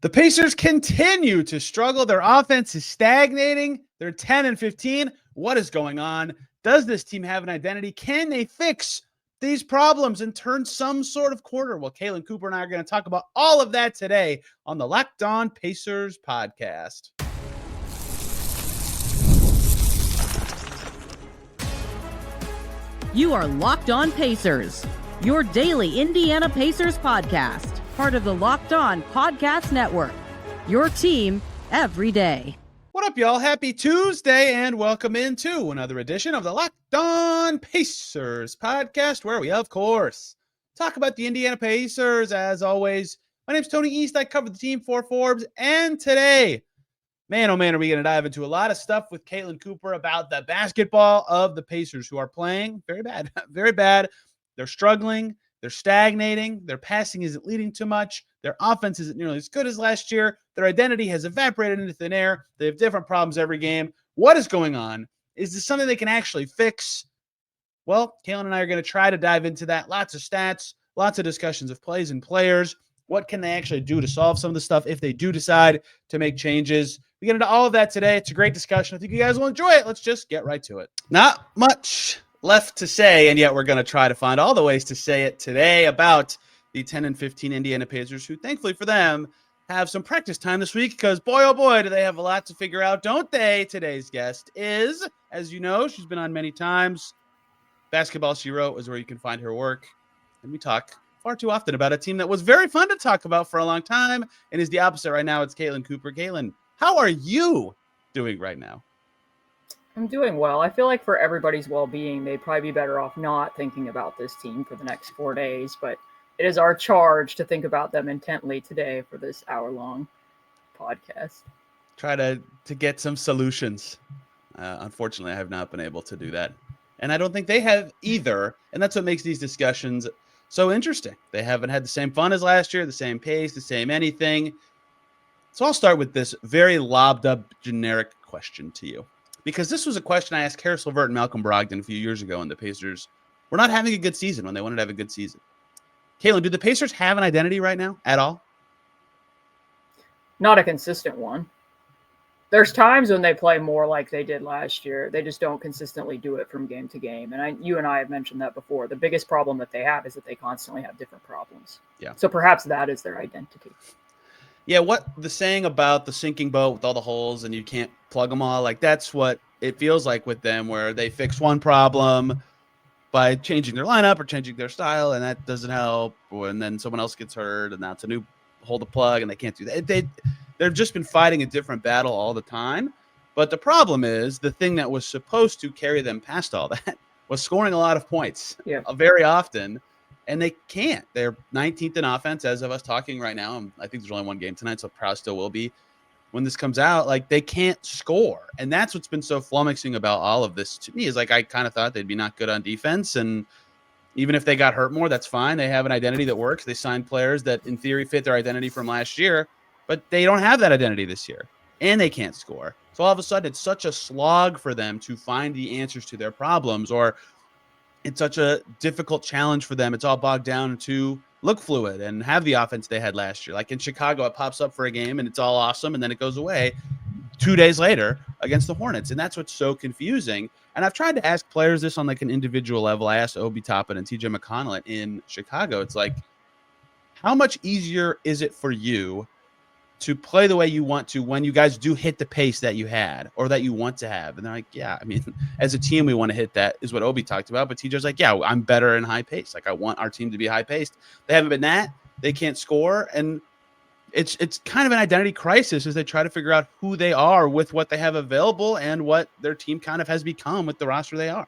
The Pacers continue to struggle. Their offense is stagnating. They're 10-15. What is going on? Does this team have an identity? Can they fix these problems and turn some sort of corner? Well, Kalen Cooper and I are going to talk about all of that today on the Locked On Pacers podcast. You are Locked On Pacers, your daily Indiana Pacers podcast. Part of the Locked On Podcast Network, your team every day. What up, y'all? Happy Tuesday, and welcome into another edition of the Locked On Pacers podcast, where we, of course, talk about the Indiana Pacers. As always, my name's Tony East. I cover the team for Forbes, and today, man, oh man, are we going to dive into a lot of stuff with Kalen Cooper about the basketball of the Pacers, who are playing very bad, very bad. They're struggling. They're stagnating. Their passing isn't leading to much. Their offense isn't nearly as good as last year. Their identity has evaporated into thin air. They have different problems every game. What is going on? Is this something they can actually fix? Well, Kalen and I are going to try to dive into that. Lots of stats, lots of discussions of plays and players. What can they actually do to solve some of the stuff if they do decide to make changes? We get into all of that today. It's a great discussion. I think you guys will enjoy it. Let's just get right to it. Not much left to say, and yet we're going to try to find all the ways to say it today about the 10-15 Indiana Pacers, who, thankfully for them, have some practice time this week because, boy, oh boy, do they have a lot to figure out, don't they? Today's guest is, as you know, she's been on many times. Basketball She Wrote is where you can find her work, and we talk far too often about a team that was very fun to talk about for a long time and is the opposite right now. It's Kalen Cooper. Kalen, how are you doing right now? I'm doing well. I feel like for everybody's well-being, they'd probably be better off not thinking about this team for the next 4 days, but it is our charge to think about them intently today for this hour-long podcast. Try to get some solutions. Unfortunately, I have not been able to do that. And I don't think they have either. And that's what makes these discussions so interesting. They haven't had the same fun as last year, the same pace, the same anything. So I'll start with this very lobbed up generic question to you, because this was a question I asked Caris LeVert and Malcolm Brogdon a few years ago, and the Pacers were not having a good season when they wanted to have a good season. Kalen, do the Pacers have an identity right now at all? Not a consistent one. There's times when they play more like they did last year. They just don't consistently do it from game to game. And you and I have mentioned that before. The biggest problem that they have is that they constantly have different problems. Yeah. So perhaps that is their identity. Yeah, what the saying about the sinking boat with all the holes and you can't plug them all, like that's what it feels like with them, where they fix one problem by changing their lineup or changing their style, and that doesn't help, and then someone else gets hurt, and that's a new hole to plug, and they can't do that. They've just been fighting a different battle all the time. But the problem is the thing that was supposed to carry them past all that was scoring a lot of points very often. And they can't. They're 19th in offense as of us talking right now. I think there's only one game tonight, so probably still will be when this comes out. Like, they can't score. And that's what's been so flummoxing about all of this to me, is like I kind of thought they'd be not good on defense. And even if they got hurt more, that's fine. They have an identity that works. They signed players that in theory fit their identity from last year, but they don't have that identity this year. And they can't score. So all of a sudden, it's such a slog for them to find the answers to their problems, or it's such a difficult challenge for them. It's all bogged down to look fluid and have the offense they had last year. Like in Chicago, it pops up for a game and it's all awesome, and then it goes away 2 days later against the Hornets. And that's what's so confusing. And I've tried to ask players this on like an individual level. I asked Obi Toppin and TJ McConnell in Chicago. It's like, how much easier is it for you to play the way you want to when you guys do hit the pace that you had or that you want to have? And they're like, yeah, I mean, as a team, we want to hit that, is what Obi talked about. But TJ's like, yeah, I'm better in high pace. Like, I want our team to be high paced. They haven't been that. They can't score. And it's kind of an identity crisis as they try to figure out who they are with what they have available and what their team kind of has become with the roster they are.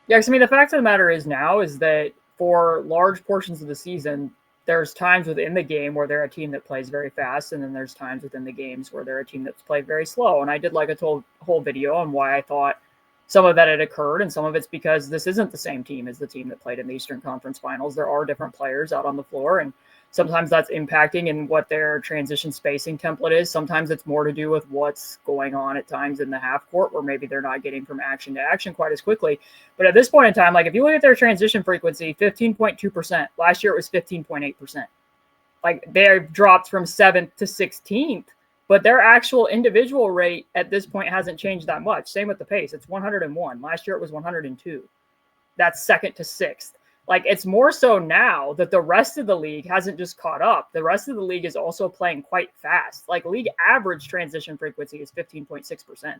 Yeah, because I mean, the fact of the matter is now is that for large portions of the season, there's times within the game where they're a team that plays very fast, and then there's times within the games where they're a team that's played very slow. And I did like a whole video on why I thought some of that had occurred, and some of it's because this isn't the same team as the team that played in the Eastern Conference Finals. There are different players out on the floor, and sometimes that's impacting in what their transition spacing template is. Sometimes it's more to do with what's going on at times in the half court, where maybe they're not getting from action to action quite as quickly. But at this point in time, like if you look at their transition frequency, 15.2%. Last year it was 15.8%. Like they've dropped from 7th to 16th, but their actual individual rate at this point hasn't changed that much. Same with the pace. It's 101. Last year it was 102. That's 2nd to 6th. Like it's more so now that the rest of the league hasn't just caught up. The rest of the league is also playing quite fast. Like league average transition frequency is 15.6%.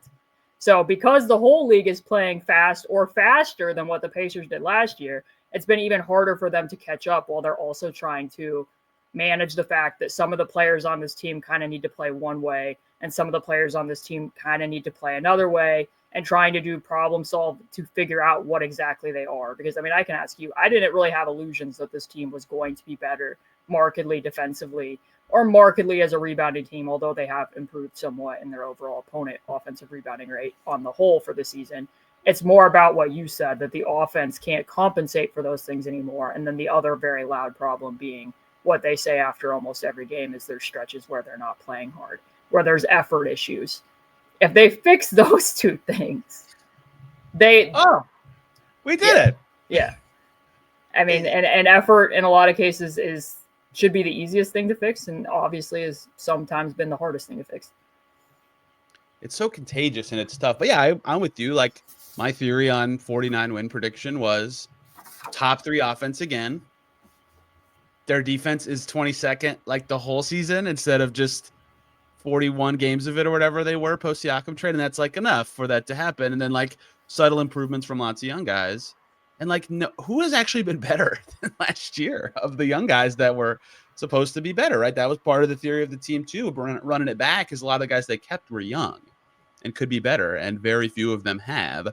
So because the whole league is playing fast or faster than what the Pacers did last year, it's been even harder for them to catch up while they're also trying to manage the fact that some of the players on this team kind of need to play one way and some of the players on this team kind of need to play another way, and trying to do problem solve to figure out what exactly they are. Because, I mean, I can ask you, I didn't really have illusions that this team was going to be better markedly defensively or markedly as a rebounding team, although they have improved somewhat in their overall opponent offensive rebounding rate on the whole for the season. It's more about what you said, that the offense can't compensate for those things anymore. And then the other very loud problem being what they say after almost every game is there's stretches where they're not playing hard, where there's effort issues. If they fix those two things, we did it. Yeah. I mean, and effort in a lot of cases should be the easiest thing to fix, and obviously has sometimes been the hardest thing to fix. It's so contagious and it's tough. But yeah, I'm with you. Like my theory on 49 win prediction was top 3 offense again. Their defense is 22nd like the whole season instead of just 41 games of it or whatever they were post Siakam trade, and that's like enough for that to happen. And then like subtle improvements from lots of young guys, and like no, who has actually been better than last year of the young guys that were supposed to be better, right? That was part of the theory of the team too, running it back, is a lot of the guys they kept were young and could be better, and very few of them have,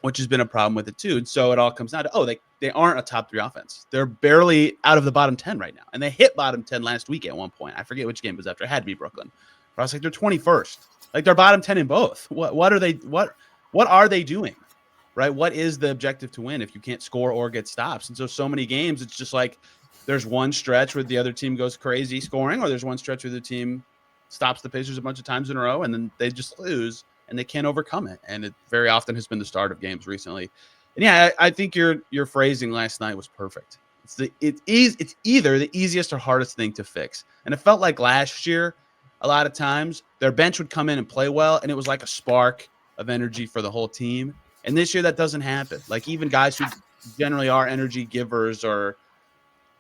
which has been a problem with it too. And so it all comes down to, they aren't a top 3 offense. They're barely out of the bottom 10 right now. And they hit bottom 10 last week at one point. I forget which game it was after. It had to be Brooklyn. But I was like, they're 21st. Like they're bottom 10 in both. What are they doing? Right? What is the objective to win if you can't score or get stops? And so many games, it's just like there's one stretch where the other team goes crazy scoring, or there's one stretch where the team stops the Pacers a bunch of times in a row, and then they just lose and they can't overcome it. And it very often has been the start of games recently. And yeah, I think your phrasing last night was perfect. It's either the easiest or hardest thing to fix. And it felt like last year, a lot of times their bench would come in and play well, and it was like a spark of energy for the whole team. And this year that doesn't happen. Like even guys who generally are energy givers or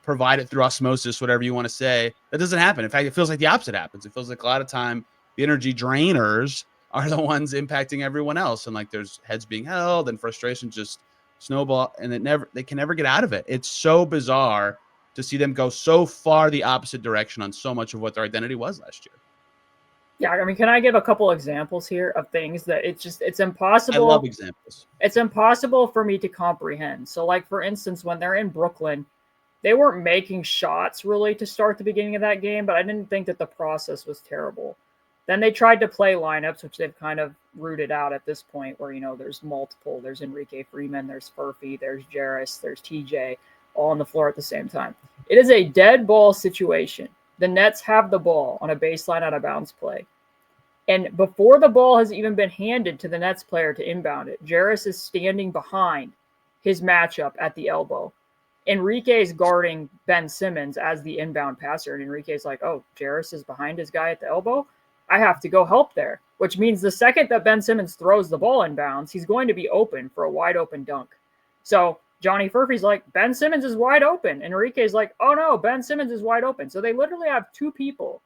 provide it through osmosis, whatever you want to say, that doesn't happen. In fact, it feels like the opposite happens. It feels like a lot of time the energy drainers are the ones impacting everyone else. And like there's heads being held and frustration just snowball, and they can never get out of it. It's so bizarre to see them go so far the opposite direction on so much of what their identity was last year. Yeah, I mean, can I give a couple examples here of things that it's impossible? I love examples. It's impossible for me to comprehend. So like, for instance, when they're in Brooklyn, they weren't making shots really to start the beginning of that game, but I didn't think that the process was terrible. Then they tried to play lineups, which they've kind of rooted out at this point, where, there's multiple. There's Enrique Freeman, there's Furphy, there's Jarris, there's TJ, all on the floor at the same time. It is a dead ball situation. The Nets have the ball on a baseline out of bounds play. And before the ball has even been handed to the Nets player to inbound it, Jarris is standing behind his matchup at the elbow. Enrique is guarding Ben Simmons as the inbound passer, and Enrique's like, oh, Jarris is behind his guy at the elbow? I have to go help there, which means the second that Ben Simmons throws the ball inbounds, he's going to be open for a wide open dunk. So Johnny Furphy's like, Ben Simmons is wide open. Enrique's like, oh no, Ben Simmons is wide open. So they literally have two people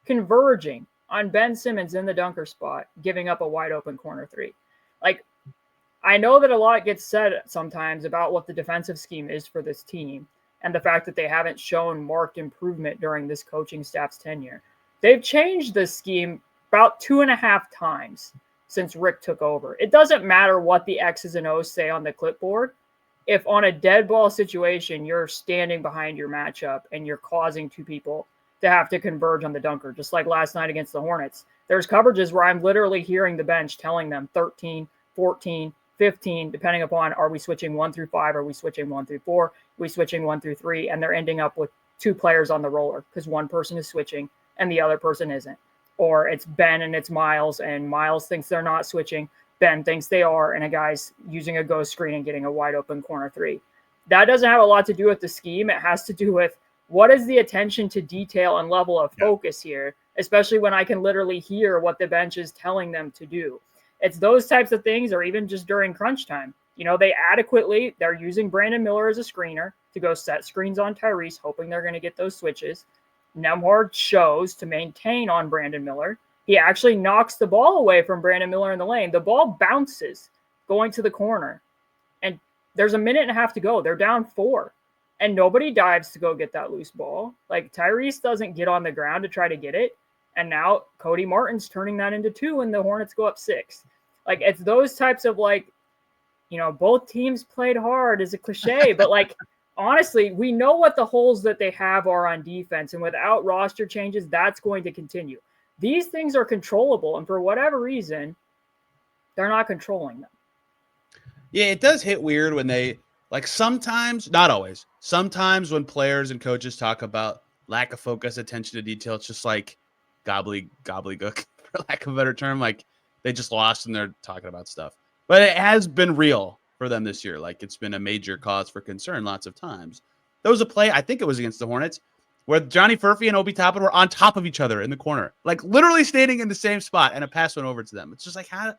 converging on Ben Simmons in the dunker spot, giving up a wide open corner three. Like, I know that a lot gets said sometimes about what the defensive scheme is for this team and the fact that they haven't shown marked improvement during this coaching staff's tenure. They've changed this scheme about 2.5 times since Rick took over. It doesn't matter what the X's and O's say on the clipboard. If on a dead ball situation, you're standing behind your matchup and you're causing two people to have to converge on the dunker, just like last night against the Hornets. There's coverages where I'm literally hearing the bench telling them 13, 14, 15, depending upon, are we switching 1 through 5? Are we switching 1 through 4? Are we switching 1 through 3? And they're ending up with two players on the roller because one person is switching and the other person isn't. Or it's Ben and it's Myles, and Myles thinks they're not switching. Ben thinks they are, and a guy's using a ghost screen and getting a wide open corner three. That doesn't have a lot to do with the scheme. It has to do with what is the attention to detail and level of focus here, especially when I can literally hear what the bench is telling them to do? It's those types of things, or even just during crunch time. They're using Brandon Miller as a screener to go set screens on Tyrese, hoping they're going to get those switches. Nembhard shows to maintain on Brandon Miller. He actually knocks the ball away from Brandon Miller in the lane. The ball bounces going to the corner, and there's a minute and a half to go. They're down 4, and nobody dives to go get that loose ball. Like, Tyrese doesn't get on the ground to try to get it, and now Cody Martin's turning that into 2, and the Hornets go up 6. Like, it's those types of, like, both teams played hard is a cliche, but, like, honestly, we know what the holes that they have are on defense, and without roster changes, that's going to continue. These things are controllable, and for whatever reason, they're not controlling them. Yeah, it does hit weird when they, like, sometimes, not always, sometimes when players and coaches talk about lack of focus, attention to detail, it's just like gobbledygook, for lack of a better term. Like, they just lost and they're talking about stuff. But it has been real for them this year. Like, it's been a major cause for concern lots of times. There was a play, I think it was against the Hornets, where Johnny Furphy and Obi Toppin were on top of each other in the corner, like literally standing in the same spot, and a pass went over to them. It's just like, how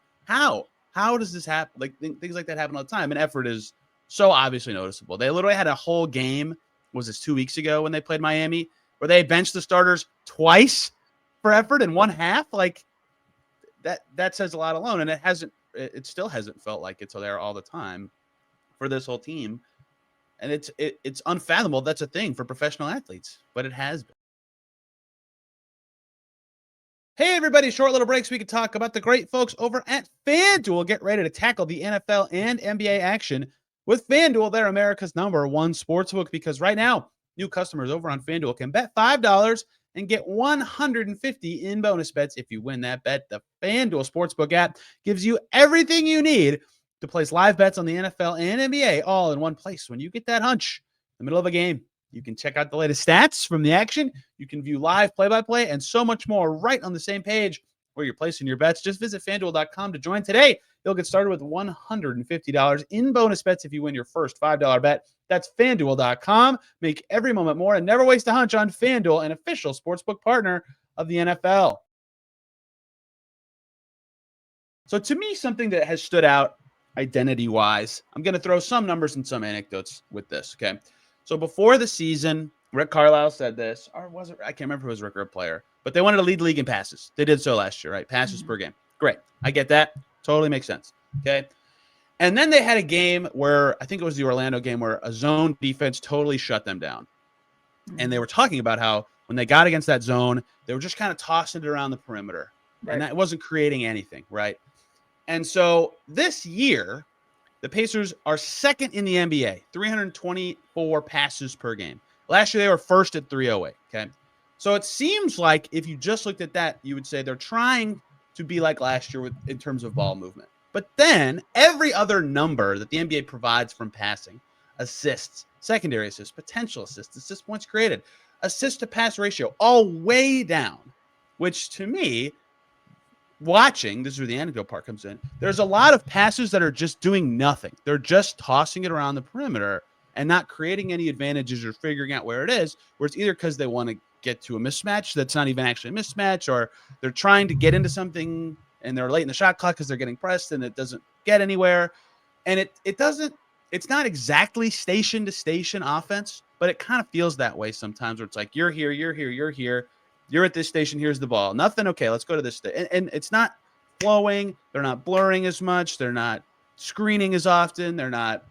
does this happen? Like, things like that happen all the time, and effort is so obviously noticeable. They literally had a whole game, was this 2 weeks ago when they played Miami, where they benched the starters twice for effort in one half. Like, that says a lot alone, and it still hasn't felt like it's there all the time for this whole team. And it's unfathomable that's a thing for professional athletes, but it has been. Hey, everybody, short little break so we can talk about the great folks over at FanDuel. Get ready to tackle the NFL and NBA action with FanDuel. They're America's #1 sportsbook, because right now, new customers over on FanDuel can bet $5 and get $150 in bonus bets if you win that bet. The FanDuel Sportsbook app gives you everything you need to place live bets on the NFL and NBA all in one place. When you get that hunch in the middle of a game, you can check out the latest stats from the action. You can view live play-by-play and so much more right on the same page where you're placing your bets. Just visit FanDuel.com to join today. You'll get started with $150 in bonus bets if you win your first $5 bet. That's FanDuel.com. Make every moment more and never waste a hunch on FanDuel, an official sportsbook partner of the NFL. So to me, something that has stood out identity-wise, I'm going to throw some numbers and some anecdotes with this, okay? So before the season, Rick Carlisle said this, or was it? I can't remember if it was Rick or a player, but they wanted to lead the league in passes. They did so last year, right? Passes per game. Great. I get that. Totally makes sense, okay? And then they had a game where, I think it was the Orlando game, where a zone defense totally shut them down. And they were talking about how when they got against that zone, they were just kind of tossing it around the perimeter. Right. And that wasn't creating anything, right? And so this year, the Pacers are second in the NBA, 324 passes per game. Last year, they were first at 308, okay? So it seems like if you just looked at that, you would say they're trying to be like last year in terms of ball movement. But then every other number that the NBA provides from passing, assists, secondary assists, potential assists, assist points created, assist to pass ratio, all way down, which to me, watching, this is where the anecdote part comes in, there's a lot of passes that are just doing nothing. They're just tossing it around the perimeter and not creating any advantages or figuring out where it is, where it's either because they want to get to a mismatch that's not even actually a mismatch, or they're trying to get into something and they're late in the shot clock because they're getting pressed and it doesn't get anywhere. And it's not exactly station to station offense, but it kind of feels that way sometimes, where it's like, you're here, you're at this station, here's the ball. Nothing, okay, let's go to this. And it's not flowing. They're not blurring as much. They're not screening as often. They're not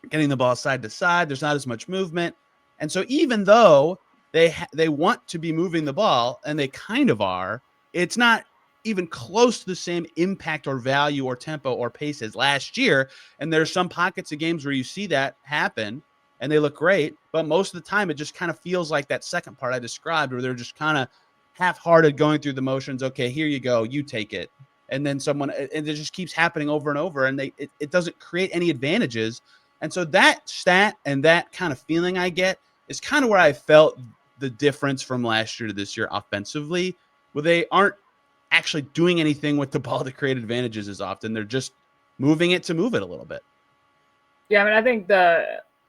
getting the ball side to side. There's not as much movement. And so even though they want to be moving the ball, and they kind of are, it's not even close to the same impact or value or tempo or pace as last year. And there's some pockets of games where you see that happen and they look great, but most of the time it just kind of feels like that second part I described, where they're just kind of half-hearted going through the motions. Okay, here you go, you take it. And then and it just keeps happening over and over, and it doesn't create any advantages. And so that stat and that kind of feeling I get is kind of where I felt the difference from last year to this year offensively, where they aren't actually doing anything with the ball to create advantages as often. They're just moving it to move it a little bit. Yeah, I mean, I think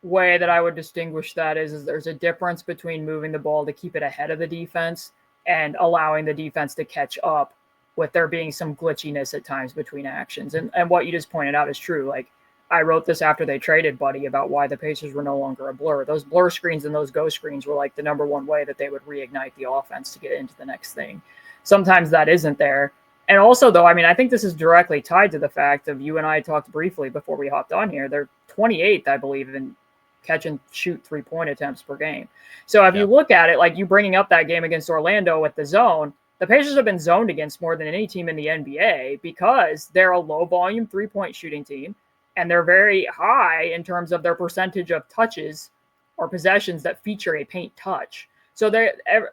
way that I would distinguish that is there's a difference between moving the ball to keep it ahead of the defense and allowing the defense to catch up with there being some glitchiness at times between actions. And what you just pointed out is true. Like, I wrote this after they traded Buddy about why the Pacers were no longer a blur. Those blur screens and those go screens were like the number one way that they would reignite the offense to get into the next thing. Sometimes that isn't there. And also, though, I mean, I think this is directly tied to the fact of you and I talked briefly before we hopped on here. They're 28th, I believe, in catch and shoot 3-point attempts per game. So if you look at it, like you bringing up that game against Orlando with the zone, the Pacers have been zoned against more than any team in the NBA because they're a low volume 3-point shooting team. And they're very high in terms of their percentage of touches or possessions that feature a paint touch. So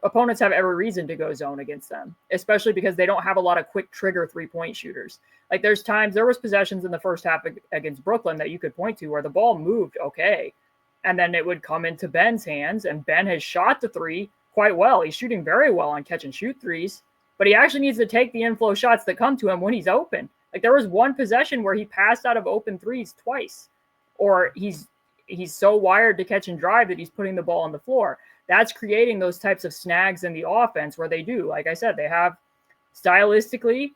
opponents have every reason to go zone against them, especially because they don't have a lot of quick trigger 3-point shooters. Like there was possessions in the first half against Brooklyn that you could point to where the ball moved okay. And then it would come into Ben's hands, and Ben has shot the three quite well. He's shooting very well on catch and shoot threes, but he actually needs to take the inflow shots that come to him when he's open. Like there was one possession where he passed out of open threes twice, or he's so wired to catch and drive that he's putting the ball on the floor. That's creating those types of snags in the offense where they do, like I said, they have stylistically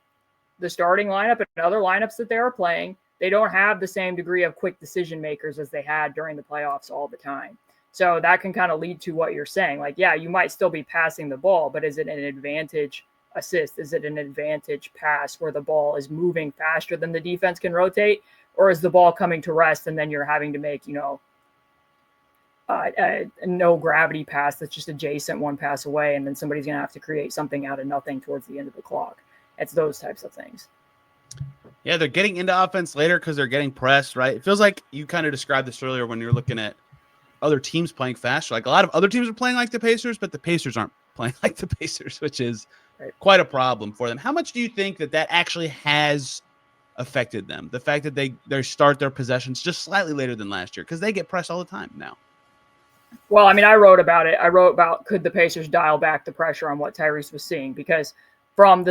the starting lineup and other lineups that they are playing. They don't have the same degree of quick decision makers as they had during the playoffs all the time. So that can kind of lead to what you're saying. Like, yeah, you might still be passing the ball, but is it an advantage assist? Is it an advantage pass where the ball is moving faster than the defense can rotate? Or is the ball coming to rest and then you're having to make, a no gravity pass that's just adjacent one pass away, and then somebody's going to have to create something out of nothing towards the end of the clock? It's those types of things. Yeah, they're getting into offense later because they're getting pressed, right? It feels like you kind of described this earlier when you're looking at other teams playing faster. Like a lot of other teams are playing like the Pacers, but the Pacers aren't playing like the Pacers, which is quite a problem for them. How much do you think that actually has affected them? The fact that they start their possessions just slightly later than last year, because they get pressed all the time now. Well, I mean, I wrote about it. I wrote about could the Pacers dial back the pressure on what Tyrese was seeing, because from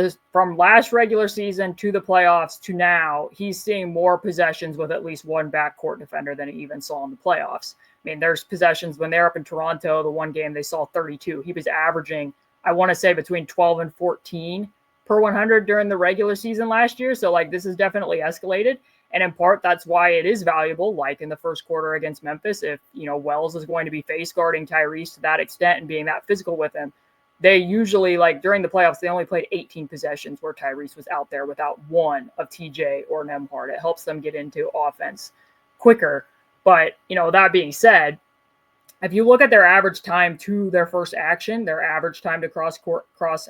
last regular season to the playoffs to now, he's seeing more possessions with at least one backcourt defender than he even saw in the playoffs. I mean, there's possessions when they're up in Toronto, the one game they saw 32. He was averaging, I want to say, between 12 and 14 per 100 during the regular season last year. So, like, this has definitely escalated. And in part, that's why it is valuable, like in the first quarter against Memphis. If, Wells is going to be face guarding Tyrese to that extent and being that physical with him, they usually, like during the playoffs, they only played 18 possessions where Tyrese was out there without one of TJ or Nembhard. It helps them get into offense quicker. But, that being said, if you look at their average time to their first action, their average time to cross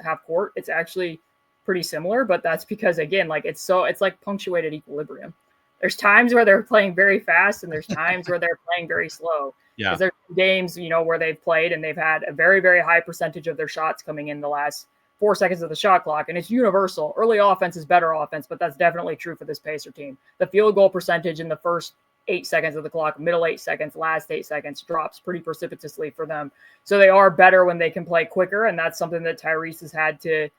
half court, it's actually pretty similar. But that's because, again, like it's like punctuated equilibrium. There's times where they're playing very fast and there's times where they're playing very slow. Yeah. Because there's games, where they've played and they've had a very, very high percentage of their shots coming in the last 4 seconds of the shot clock. And it's universal. Early offense is better offense, but that's definitely true for this Pacer team. The field goal percentage in the first 8 seconds of the clock, middle 8 seconds, last 8 seconds drops pretty precipitously for them. So they are better when they can play quicker. And that's something that Tyrese has had to,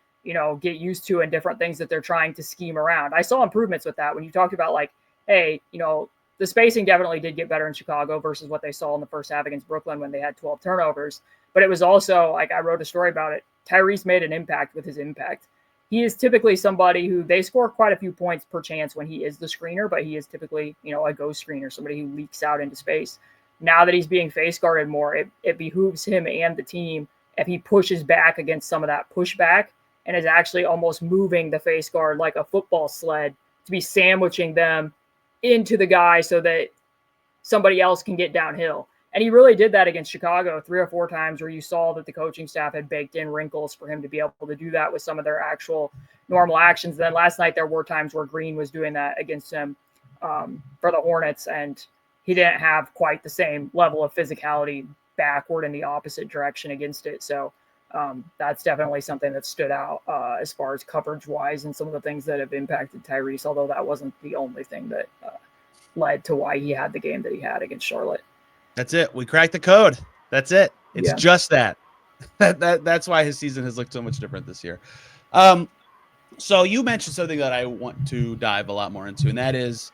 get used to, and different things that they're trying to scheme around. I saw improvements with that when you talked about like, hey, the spacing definitely did get better in Chicago versus what they saw in the first half against Brooklyn when they had 12 turnovers. But it was also, like I wrote a story about it, Tyrese made an impact with his impact. He is typically somebody who they score quite a few points per chance when he is the screener, but he is typically, a ghost screener, somebody who leaks out into space. Now that he's being face guarded more, it behooves him and the team if he pushes back against some of that pushback and is actually almost moving the face guard like a football sled to be sandwiching them into the guy so that somebody else can get downhill. And he really did that against Chicago 3 or 4 times where you saw that the coaching staff had baked in wrinkles for him to be able to do that with some of their actual normal actions. And then last night, there were times where Green was doing that against him for the Hornets, and he didn't have quite the same level of physicality backward in the opposite direction against it. So that's definitely something that stood out as far as coverage-wise and some of the things that have impacted Tyrese, although that wasn't the only thing that led to why he had the game that he had against Charlotte. That's it. We cracked the code. That's it. It's just that. That's why his season has looked so much different this year. So you mentioned something that I want to dive a lot more into, and that is,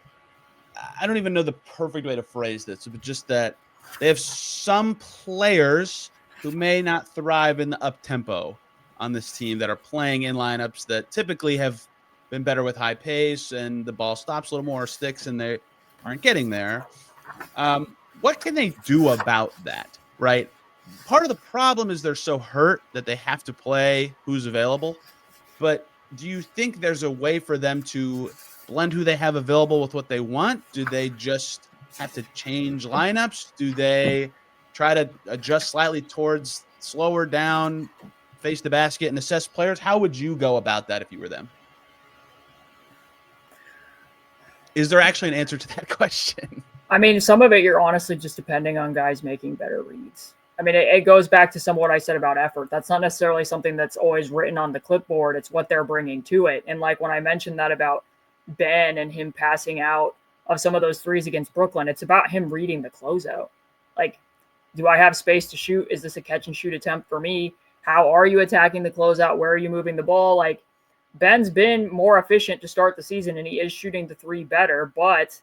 I don't even know the perfect way to phrase this, but just that they have some players who may not thrive in the up tempo on this team that are playing in lineups that typically have been better with high pace and the ball stops a little more, sticks, and they aren't getting there. What can they do about that, right? Part of the problem is they're so hurt that they have to play who's available. But do you think there's a way for them to blend who they have available with what they want? Do they just have to change lineups? Do they try to adjust slightly towards slower down, face the basket, and assess players? How would you go about that if you were them? Is there actually an answer to that question? I mean, some of it you're honestly just depending on guys making better reads. I mean, it goes back to some of what I said about effort. That's not necessarily something that's always written on the clipboard. It's what they're bringing to it. And like when I mentioned that about Ben and him passing out of some of those threes against Brooklyn, it's about him reading the closeout. Like, do I have space to shoot? Is this a catch and shoot attempt for me? How are you attacking the closeout? Where are you moving the ball? Like, Ben's been more efficient to start the season, and he is shooting the three better, but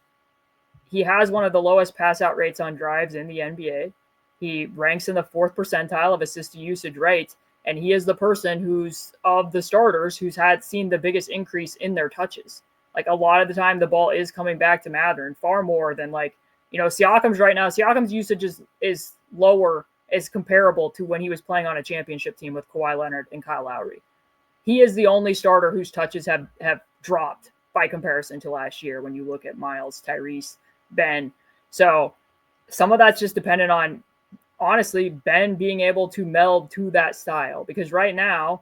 he has one of the lowest pass out rates on drives in the NBA. He ranks in the 4th percentile of assist to usage rate, and he is the person who's of the starters who's seen the biggest increase in their touches. Like, a lot of the time, the ball is coming back to Mathurin far more than Siakam's right now. Siakam's usage is lower, is comparable to when he was playing on a championship team with Kawhi Leonard and Kyle Lowry. He is the only starter whose touches have dropped by comparison to last year when you look at Myles, Tyrese, Ben. So some of that's just dependent on, honestly, Ben being able to meld to that style, because right now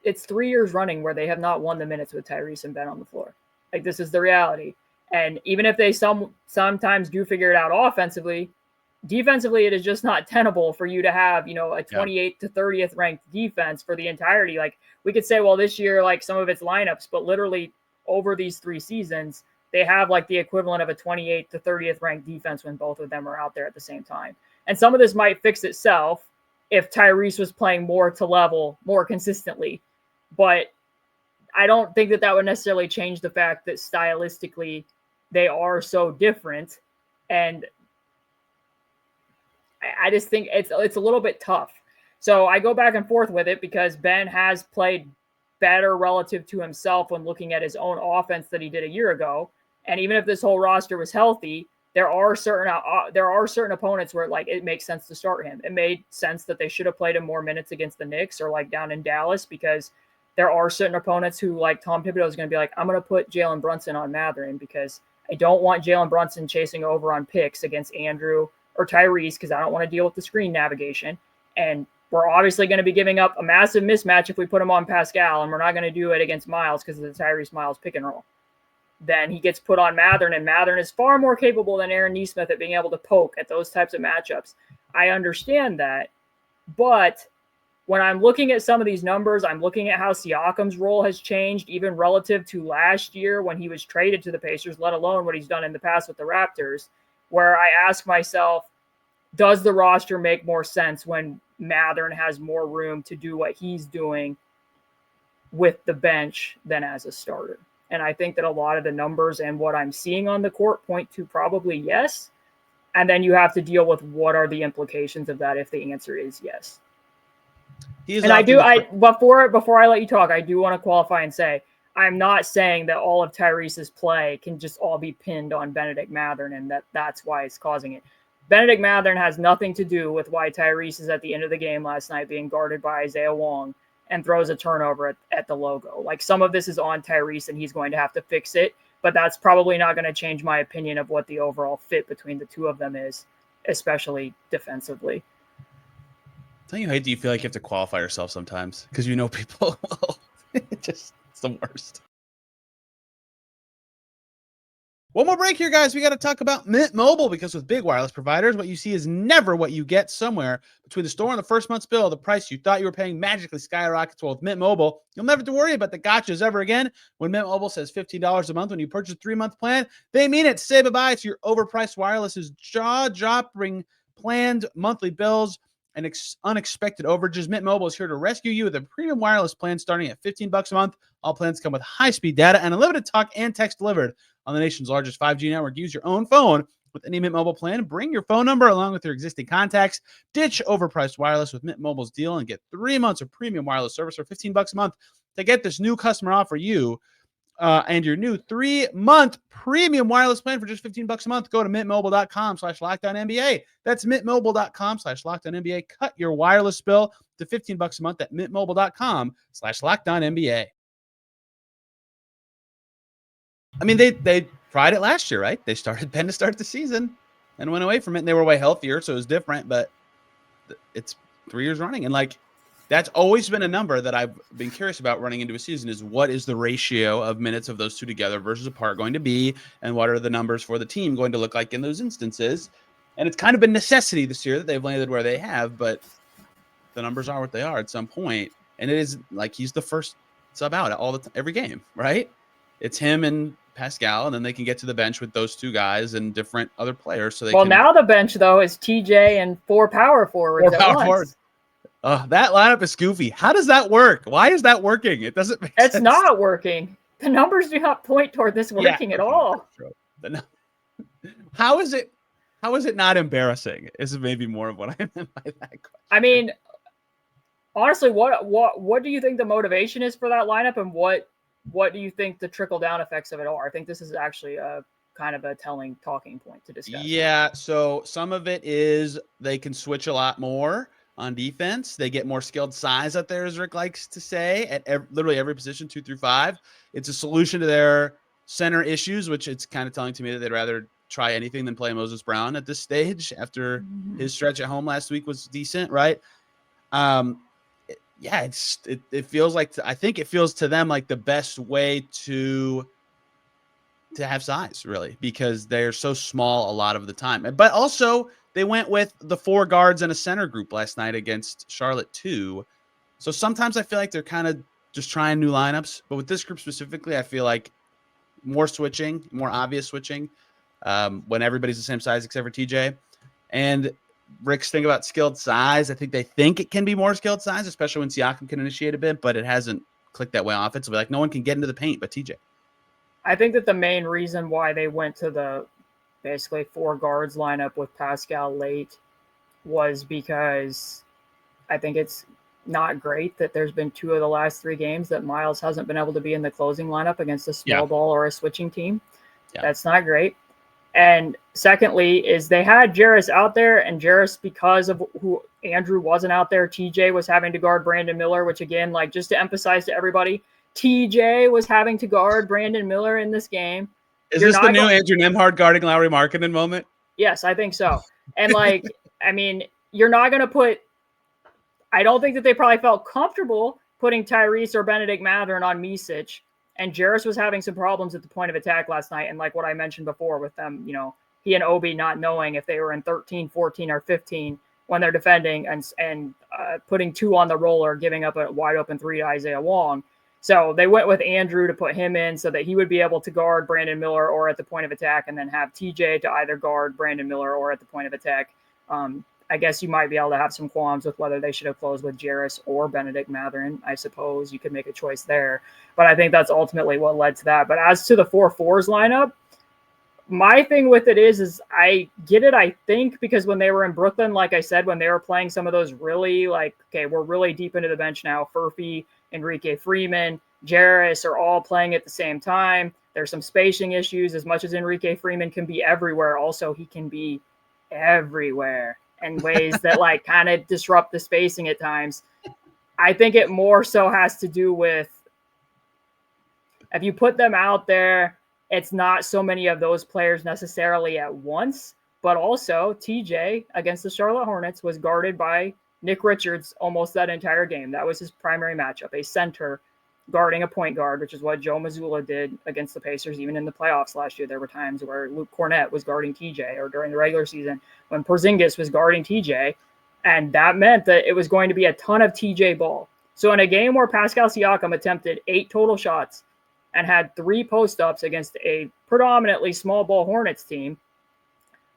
it's 3 years running where they have not won the minutes with Tyrese and Ben on the floor. Like, this is the reality. And even if they sometimes do figure it out offensively, defensively, it is just not tenable for you to have, a 28th to 30th ranked defense for the entirety. Like, we could say, well, this year, like, some of its lineups, but literally over these 3 seasons, they have like the equivalent of a 28th to 30th ranked defense when both of them are out there at the same time. And some of this might fix itself if Tyrese was playing more to level more consistently. But I don't think that would necessarily change the fact that stylistically they are so different. And I just think it's a little bit tough. So I go back and forth with it because Ben has played better relative to himself when looking at his own offense than he did a year ago. And even if this whole roster was healthy, there are certain opponents where like it makes sense to start him. It made sense that they should have played him more minutes against the Knicks or like down in Dallas, because there are certain opponents who, like Tom Thibodeau, is going to be like, I'm going to put Jalen Brunson on Mathurin because I don't want Jalen Brunson chasing over on picks against Andrew or Tyrese because I don't want to deal with the screen navigation. And we're obviously going to be giving up a massive mismatch if we put him on Pascal, and we're not going to do it against Myles because of the Tyrese Myles pick and roll. Then he gets put on Mathurin, and Mathurin is far more capable than Aaron Nesmith at being able to poke at those types of matchups. I understand that, but when I'm looking at some of these numbers, I'm looking at how Siakam's role has changed even relative to last year when he was traded to the Pacers, let alone what he's done in the past with the Raptors, where I ask myself, does the roster make more sense when Mathurin has more room to do what he's doing with the bench than as a starter? And I think that a lot of the numbers and what I'm seeing on the court point to probably yes. And then you have to deal with what are the implications of that if the answer is yes. Before I let you talk, I do want to qualify and say, I'm not saying that all of Tyrese's play can just all be pinned on Bennedict Mathurin and that's why it's causing it. Bennedict Mathurin has nothing to do with why Tyrese is at the end of the game last night being guarded by Isaiah Wong and throws a turnover at the logo. Like, some of this is on Tyrese and he's going to have to fix it, but that's probably not going to change my opinion of what the overall fit between the two of them is, especially defensively. Don't you hate that you feel like you have to qualify yourself sometimes because you know people will? It's the worst. One more break here, guys. We got to talk about Mint Mobile, because with big wireless providers, what you see is never what you get. Somewhere between the store and the first month's bill, the price you thought you were paying magically skyrockets. Well, with Mint Mobile, you'll never have to worry about the gotchas ever again. When Mint Mobile says $15 a month when you purchase a 3-month plan, they mean it. Say bye-bye to your overpriced wireless's jaw-dropping planned monthly bills and unexpected overages. Mint Mobile is here to rescue you with a premium wireless plan starting at $15 a month. All plans come with high-speed data and unlimited talk and text delivered on the nation's largest 5G network. Use your own phone With any Mint Mobile plan, bring your phone number along with your existing contacts. Ditch overpriced wireless with Mint Mobile's deal and get 3 months of premium wireless service for $15 a month. To get this new customer offer, and your new 3-month premium wireless plan for just $15 a month, go to mintmobile.com/LockedOnNBA. That's mintmobile.com/LockedOnNBA. Cut your wireless bill to $15 a month at mintmobile.com/LockedOnNBA. I mean, they tried it last year, right? They started Ben to start the season and went away from it, and they were way healthier, so it was different, but it's 3 years running. And like, that's always been a number that I've been curious about running into a season, is what is the ratio of minutes of those two together versus apart going to be, and what are the numbers for the team going to look like in those instances? And it's kind of been necessity this year that they've landed where they have, but the numbers are what they are at some point. And it is like he's the first sub out every game, right? It's him and Pascal, and then they can get to the bench with those two guys and different other players. So now the bench though is TJ and 4 power forwards at once. That lineup is goofy. How does that work? Why is that working? It doesn't make sense. It's not working. The numbers do not point toward this working at all. How is it not embarrassing? Is maybe more of what I meant by that question. I mean, honestly, what do you think the motivation is for that lineup, and what do you think the trickle-down effects of it are? I think this is actually a kind of a telling talking point to discuss. Yeah, so some of it is they can switch a lot more on defense. They get more skilled size out there, as Rick likes to say, at literally every position, 2 through 5. It's a solution to their center issues, which it's kind of telling to me that they'd rather try anything than play Moses Brown at this stage after his stretch at home last week was decent, right? It feels like, I think it feels to them like the best way to have size, really, because they're so small a lot of the time. But also, they went with the 4 guards and a center group last night against Charlotte too. So sometimes I feel like they're kind of just trying new lineups. But with this group specifically, I feel like more switching, more obvious switching when everybody's the same size except for TJ. And Rick's thing about skilled size, I think they think it can be more skilled size, especially when Siakam can initiate a bit, but it hasn't clicked that way offensively. Like, no one can get into the paint but TJ. I think that the main reason why they went to the basically 4 guards lineup with Pascal late was because I think it's not great that there's been 2 of the last 3 games that Myles hasn't been able to be in the closing lineup against a small ball or a switching team. Yeah. That's not great. And secondly is they had Jarris out there, and Jarris, because of who Andrew wasn't out there, TJ was having to guard Brandon Miller, which again, like, just to emphasize to everybody, TJ was having to guard Brandon Miller in this game. Is this the new Andrew Nembhard guarding Lauri Markkanen moment? Yes, I think so. And like, I mean, you're not going to put, I don't think that they probably felt comfortable putting Tyrese or Bennedict Mathurin on Micic. And Jarris was having some problems at the point of attack last night. And like what I mentioned before with them, you know, he and Obi not knowing if they were in 13, 14, or 15 when they're defending, and putting 2 on the roller, giving up a wide open 3 to Isaiah Wong. So they went with Andrew to put him in so that he would be able to guard Brandon Miller or at the point of attack, and then have TJ to either guard Brandon Miller or at the point of attack. I guess you might be able to have some qualms with whether they should have closed with Jarris or Bennedict Mathurin. I suppose you could make a choice there. But I think that's ultimately what led to that. But as to the 4-4s lineup, my thing with it is I get it, I think, because when they were in Brooklyn, like I said, when they were playing some of those really, like, okay, we're really deep into the bench now, Furphy, Enrique Freeman, Jarris are all playing at the same time. There's some spacing issues. As much as Enrique Freeman can be everywhere, also he can be everywhere in ways that like kind of disrupt the spacing at times. I think it more so has to do with, if you put them out there, it's not so many of those players necessarily at once, but also TJ against the Charlotte Hornets was guarded by Nick Richards almost that entire game. That was his primary matchup, a center guarding a point guard, which is what Joe Mazzulla did against the Pacers. Even in the playoffs last year, there were times where Luke Cornett was guarding TJ, or during the regular season when Porzingis was guarding TJ. And that meant that it was going to be a ton of TJ ball. So in a game where Pascal Siakam attempted 8 total shots and had 3 post-ups against a predominantly small ball Hornets team,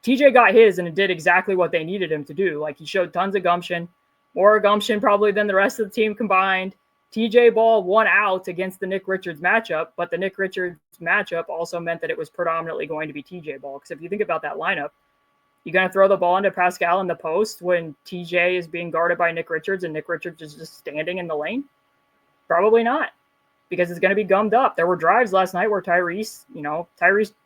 TJ got his and it did exactly what they needed him to do. Like, he showed tons of gumption, more gumption probably than the rest of the team combined. TJ Ball won out against the Nick Richards matchup, but the Nick Richards matchup also meant that it was predominantly going to be TJ Ball. Because if you think about that lineup, you're going to throw the ball into Pascal in the post when TJ is being guarded by Nick Richards and Nick Richards is just standing in the lane? Probably not, because it's going to be gummed up. There were drives last night where Tyrese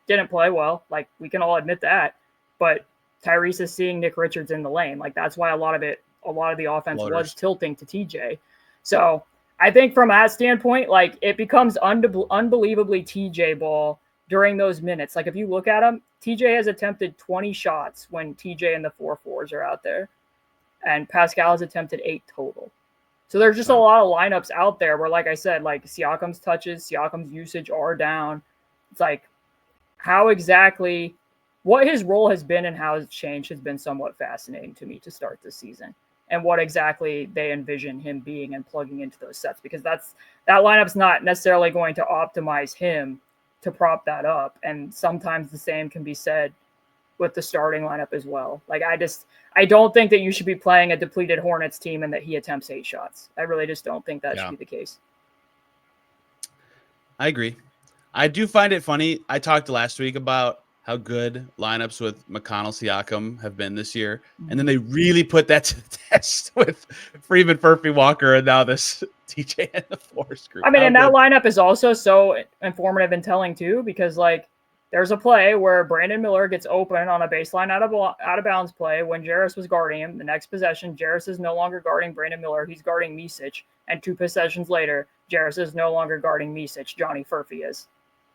didn't play well. Like, we can all admit that. But Tyrese is seeing Nick Richards in the lane. Like, that's why a lot of the offense was tilting to TJ. So I think from that standpoint, like, it becomes unbelievably TJ Ball during those minutes. Like, if you look at him, TJ has attempted 20 shots when TJ and the 4-4s are out there, and Pascal has attempted 8 total. So there's just a lot of lineups out there where, like I said, like Siakam's touches, Siakam's usage are down. It's like how exactly what his role has been and how it's changed has been somewhat fascinating to me to start this season, and what exactly they envision him being and plugging into those sets, because that lineup's not necessarily going to optimize him to prop that up. And sometimes the same can be said with the starting lineup as well. Like, I don't think that you should be playing a depleted Hornets team and that he attempts 8 shots. I really just don't think that should be the case. I agree. I do find it funny. I talked last week about how good lineups with McConnell, Siakam have been this year. And then they really put that to the test with Freeman, Furphy, Walker, and now this TJ and the Force group. I mean, and that lineup is also so informative and telling too, because like there's a play where Brandon Miller gets open on a baseline out of bounds play when Jarris was guarding him. The next possession, Jarris is no longer guarding Brandon Miller. He's guarding Micic. And 2 possessions later, Jarris is no longer guarding Micic. Johnny Furphy is.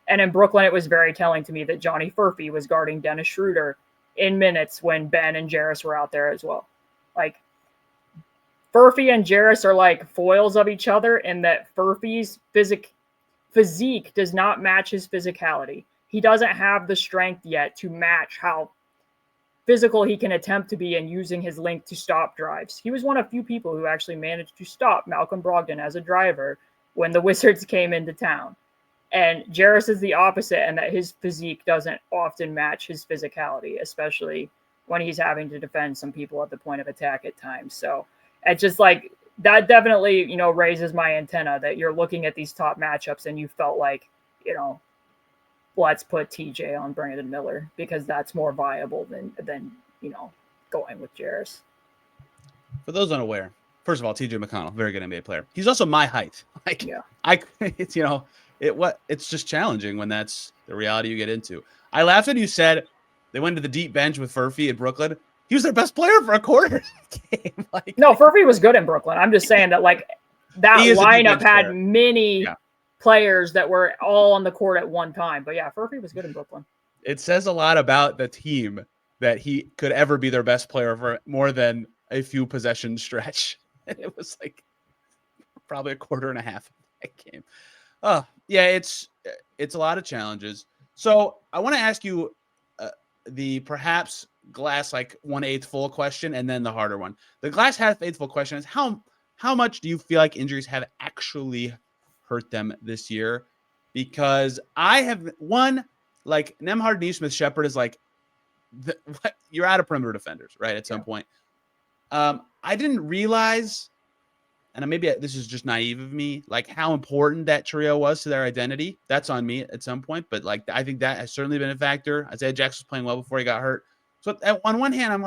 And in Brooklyn, it was very telling to me that Johnny Furphy was guarding Dennis Schroeder in minutes when Ben and Jarris were out there as well. Like, Furphy and Jarris are like foils of each other in that Furphy's physique does not match his physicality. He doesn't have the strength yet to match how physical he can attempt to be in using his length to stop drives. He was one of few people who actually managed to stop Malcolm Brogdon as a driver when the Wizards came into town. And Jarris is the opposite, and that his physique doesn't often match his physicality, especially when he's having to defend some people at the point of attack at times. So it's just like that definitely, raises my antenna that you're looking at these top matchups and you felt like, let's put TJ on Brandon Miller because that's more viable than going with Jarris. For those unaware, first of all, TJ McConnell, very good NBA player. He's also my height. It's just challenging when that's the reality you get into. I laughed when you said they went to the deep bench with Furphy in Brooklyn. He was their best player for a quarter of the game. No, Furphy was good in Brooklyn. I'm just saying that that lineup had many players that were all on the court at one time. But yeah, Furphy was good in Brooklyn. It says a lot about the team that he could ever be their best player for more than a few possession stretch. It was like probably a quarter and a half of that game. Oh, yeah, it's a lot of challenges. So I want to ask you the perhaps glass 1/8 full question, and then the harder one. The glass half-8 full question is how much do you feel like injuries have actually hurt them this year? Because I have Nembhard, Nesmith, Shepherd is you're out of perimeter defenders, right? At some point. I didn't realize, and maybe this is just naive of me, how important that trio was to their identity. That's on me at some point, but I think that has certainly been a factor. Isaiah Jackson was playing well before he got hurt. So on one hand, I'm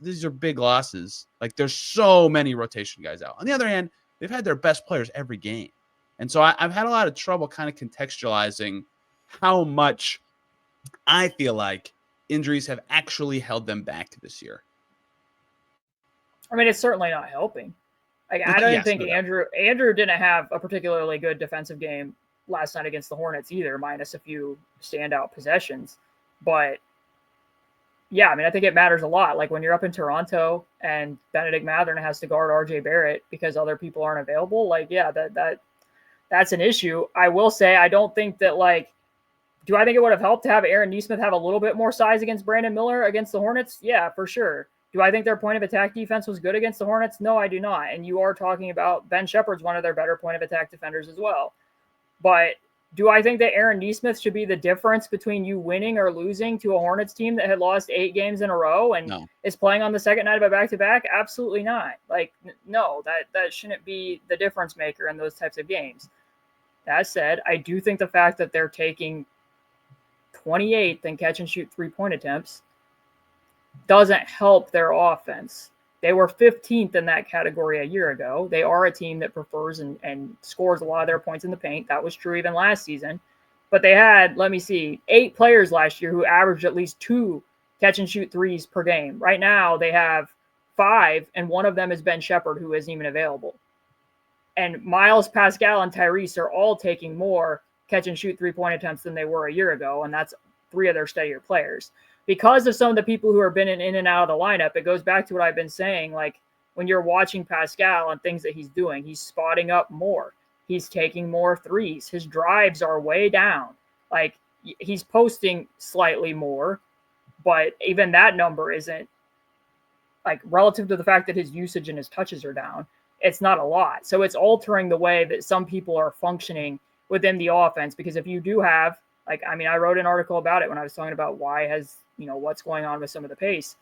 these are big losses. There's so many rotation guys out. On the other hand, they've had their best players every game. And so I've had a lot of trouble kind of contextualizing how much I feel like injuries have actually held them back this year. I mean, it's certainly not helping. I don't think Andrew didn't have a particularly good defensive game last night against the Hornets either, minus a few standout possessions. But yeah, I mean, I think it matters a lot. When you're up in Toronto and Bennedict Mathurin has to guard RJ Barrett because other people aren't available, that's an issue. I will say, I don't think that do I think it would have helped to have Aaron Nesmith have a little bit more size against Brandon Miller against the Hornets? Yeah, for sure. Do I think their point of attack defense was good against the Hornets? No, I do not. And you are talking about Ben Shepherd's one of their better point of attack defenders as well. But Do I think that Aaron Nesmith should be the difference between you winning or losing to a Hornets team that had lost 8 games in a row and is playing on the second night of a back-to-back? Absolutely not. Like, no, that shouldn't be the difference maker in those types of games. That said, I do think the fact that they're taking 28th in catch and shoot 3-point attempts doesn't help their offense. They were 15th in that category a year ago. They are a team that prefers and scores a lot of their points in the paint. That was true even last season. But they had, 8 players last year who averaged at least 2 catch and shoot threes per game. Right now, they have 5, and one of them is Ben Shepherd, who isn't even available. And Myles, Pascal, and Tyrese are all taking more catch and shoot 3-point attempts than they were a year ago, and that's 3 of their steadier players. Because of some of the people who have been in and out of the lineup, it goes back to what I've been saying. Like, when you're watching Pascal and things that he's doing, he's spotting up more. He's taking more threes. His drives are way down. Like, he's posting slightly more, but even that number isn't, like, relative to the fact that his usage and his touches are down, it's not a lot. So it's altering the way that some people are functioning within the offense. Because if you do have, I wrote an article about it when I was talking about what's going on with some of the pace.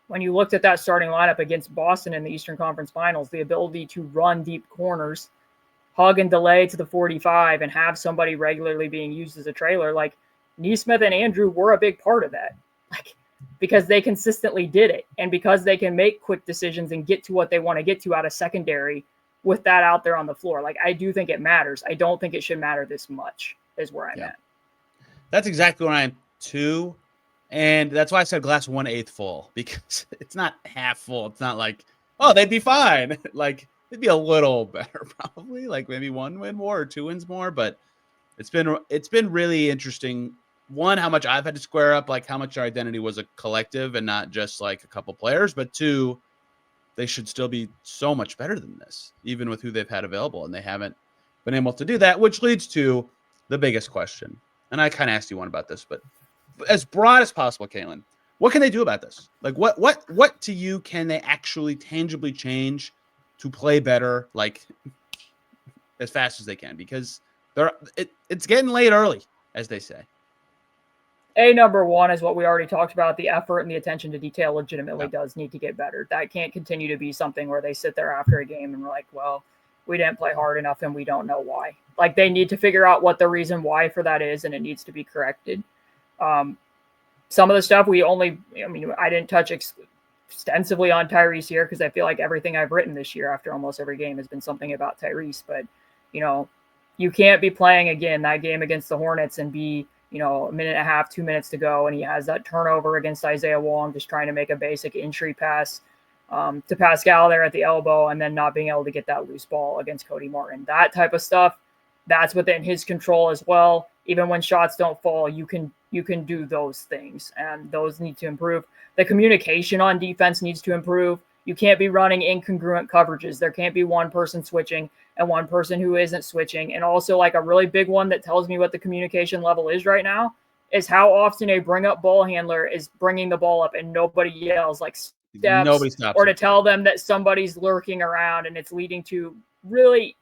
When you looked at that starting lineup against Boston in the Eastern Conference Finals, the ability to run deep corners, hug and delay to the 45, and have somebody regularly being used as a trailer, like Nesmith and Andrew were a big part of that. Because they consistently did it, and because they can make quick decisions and get to what they want to get to out of secondary with that out there on the floor. I do think it matters. I don't think it should matter this much, is where I'm at. That's exactly where I am too. And that's why I said glass 1/8 full, because it's not half full. It's not like, oh, they'd be fine. They'd be a little better probably, maybe 1 win more or 2 wins more. But it's been really interesting. One, how much I've had to square up, how much our identity was a collective and not just a couple players. But 2, they should still be so much better than this, even with who they've had available. And they haven't been able to do that, which leads to the biggest question. And I kind of asked you one about this, but as broad as possible, Caitlin, what can they do about this? What to you can they actually tangibly change to play better, as fast as they can? Because it's getting late early, as they say. Number one is what we already talked about. The effort and the attention to detail legitimately does need to get better. That can't continue to be something where they sit there after a game and we're like, well, we didn't play hard enough and we don't know why. They need to figure out what the reason why for that is, and it needs to be corrected. Some of the stuff I didn't touch extensively on Tyrese here because I feel like everything I've written this year after almost every game has been something about Tyrese. But, you can't be playing again that game against the Hornets and be, a minute and a half, 2 minutes to go, and he has that turnover against Isaiah Wong, just trying to make a basic entry pass to Pascal there at the elbow, and then not being able to get that loose ball against Cody Martin. That type of stuff, that's within his control as well. Even when shots don't fall, you can do those things, and those need to improve. The communication on defense needs to improve. You can't be running incongruent coverages. There can't be one person switching and one person who isn't switching. And also, a really big one that tells me what the communication level is right now is how often a bring-up ball handler is bringing the ball up and nobody yells steps or to tell them that somebody's lurking around, and it's leading to really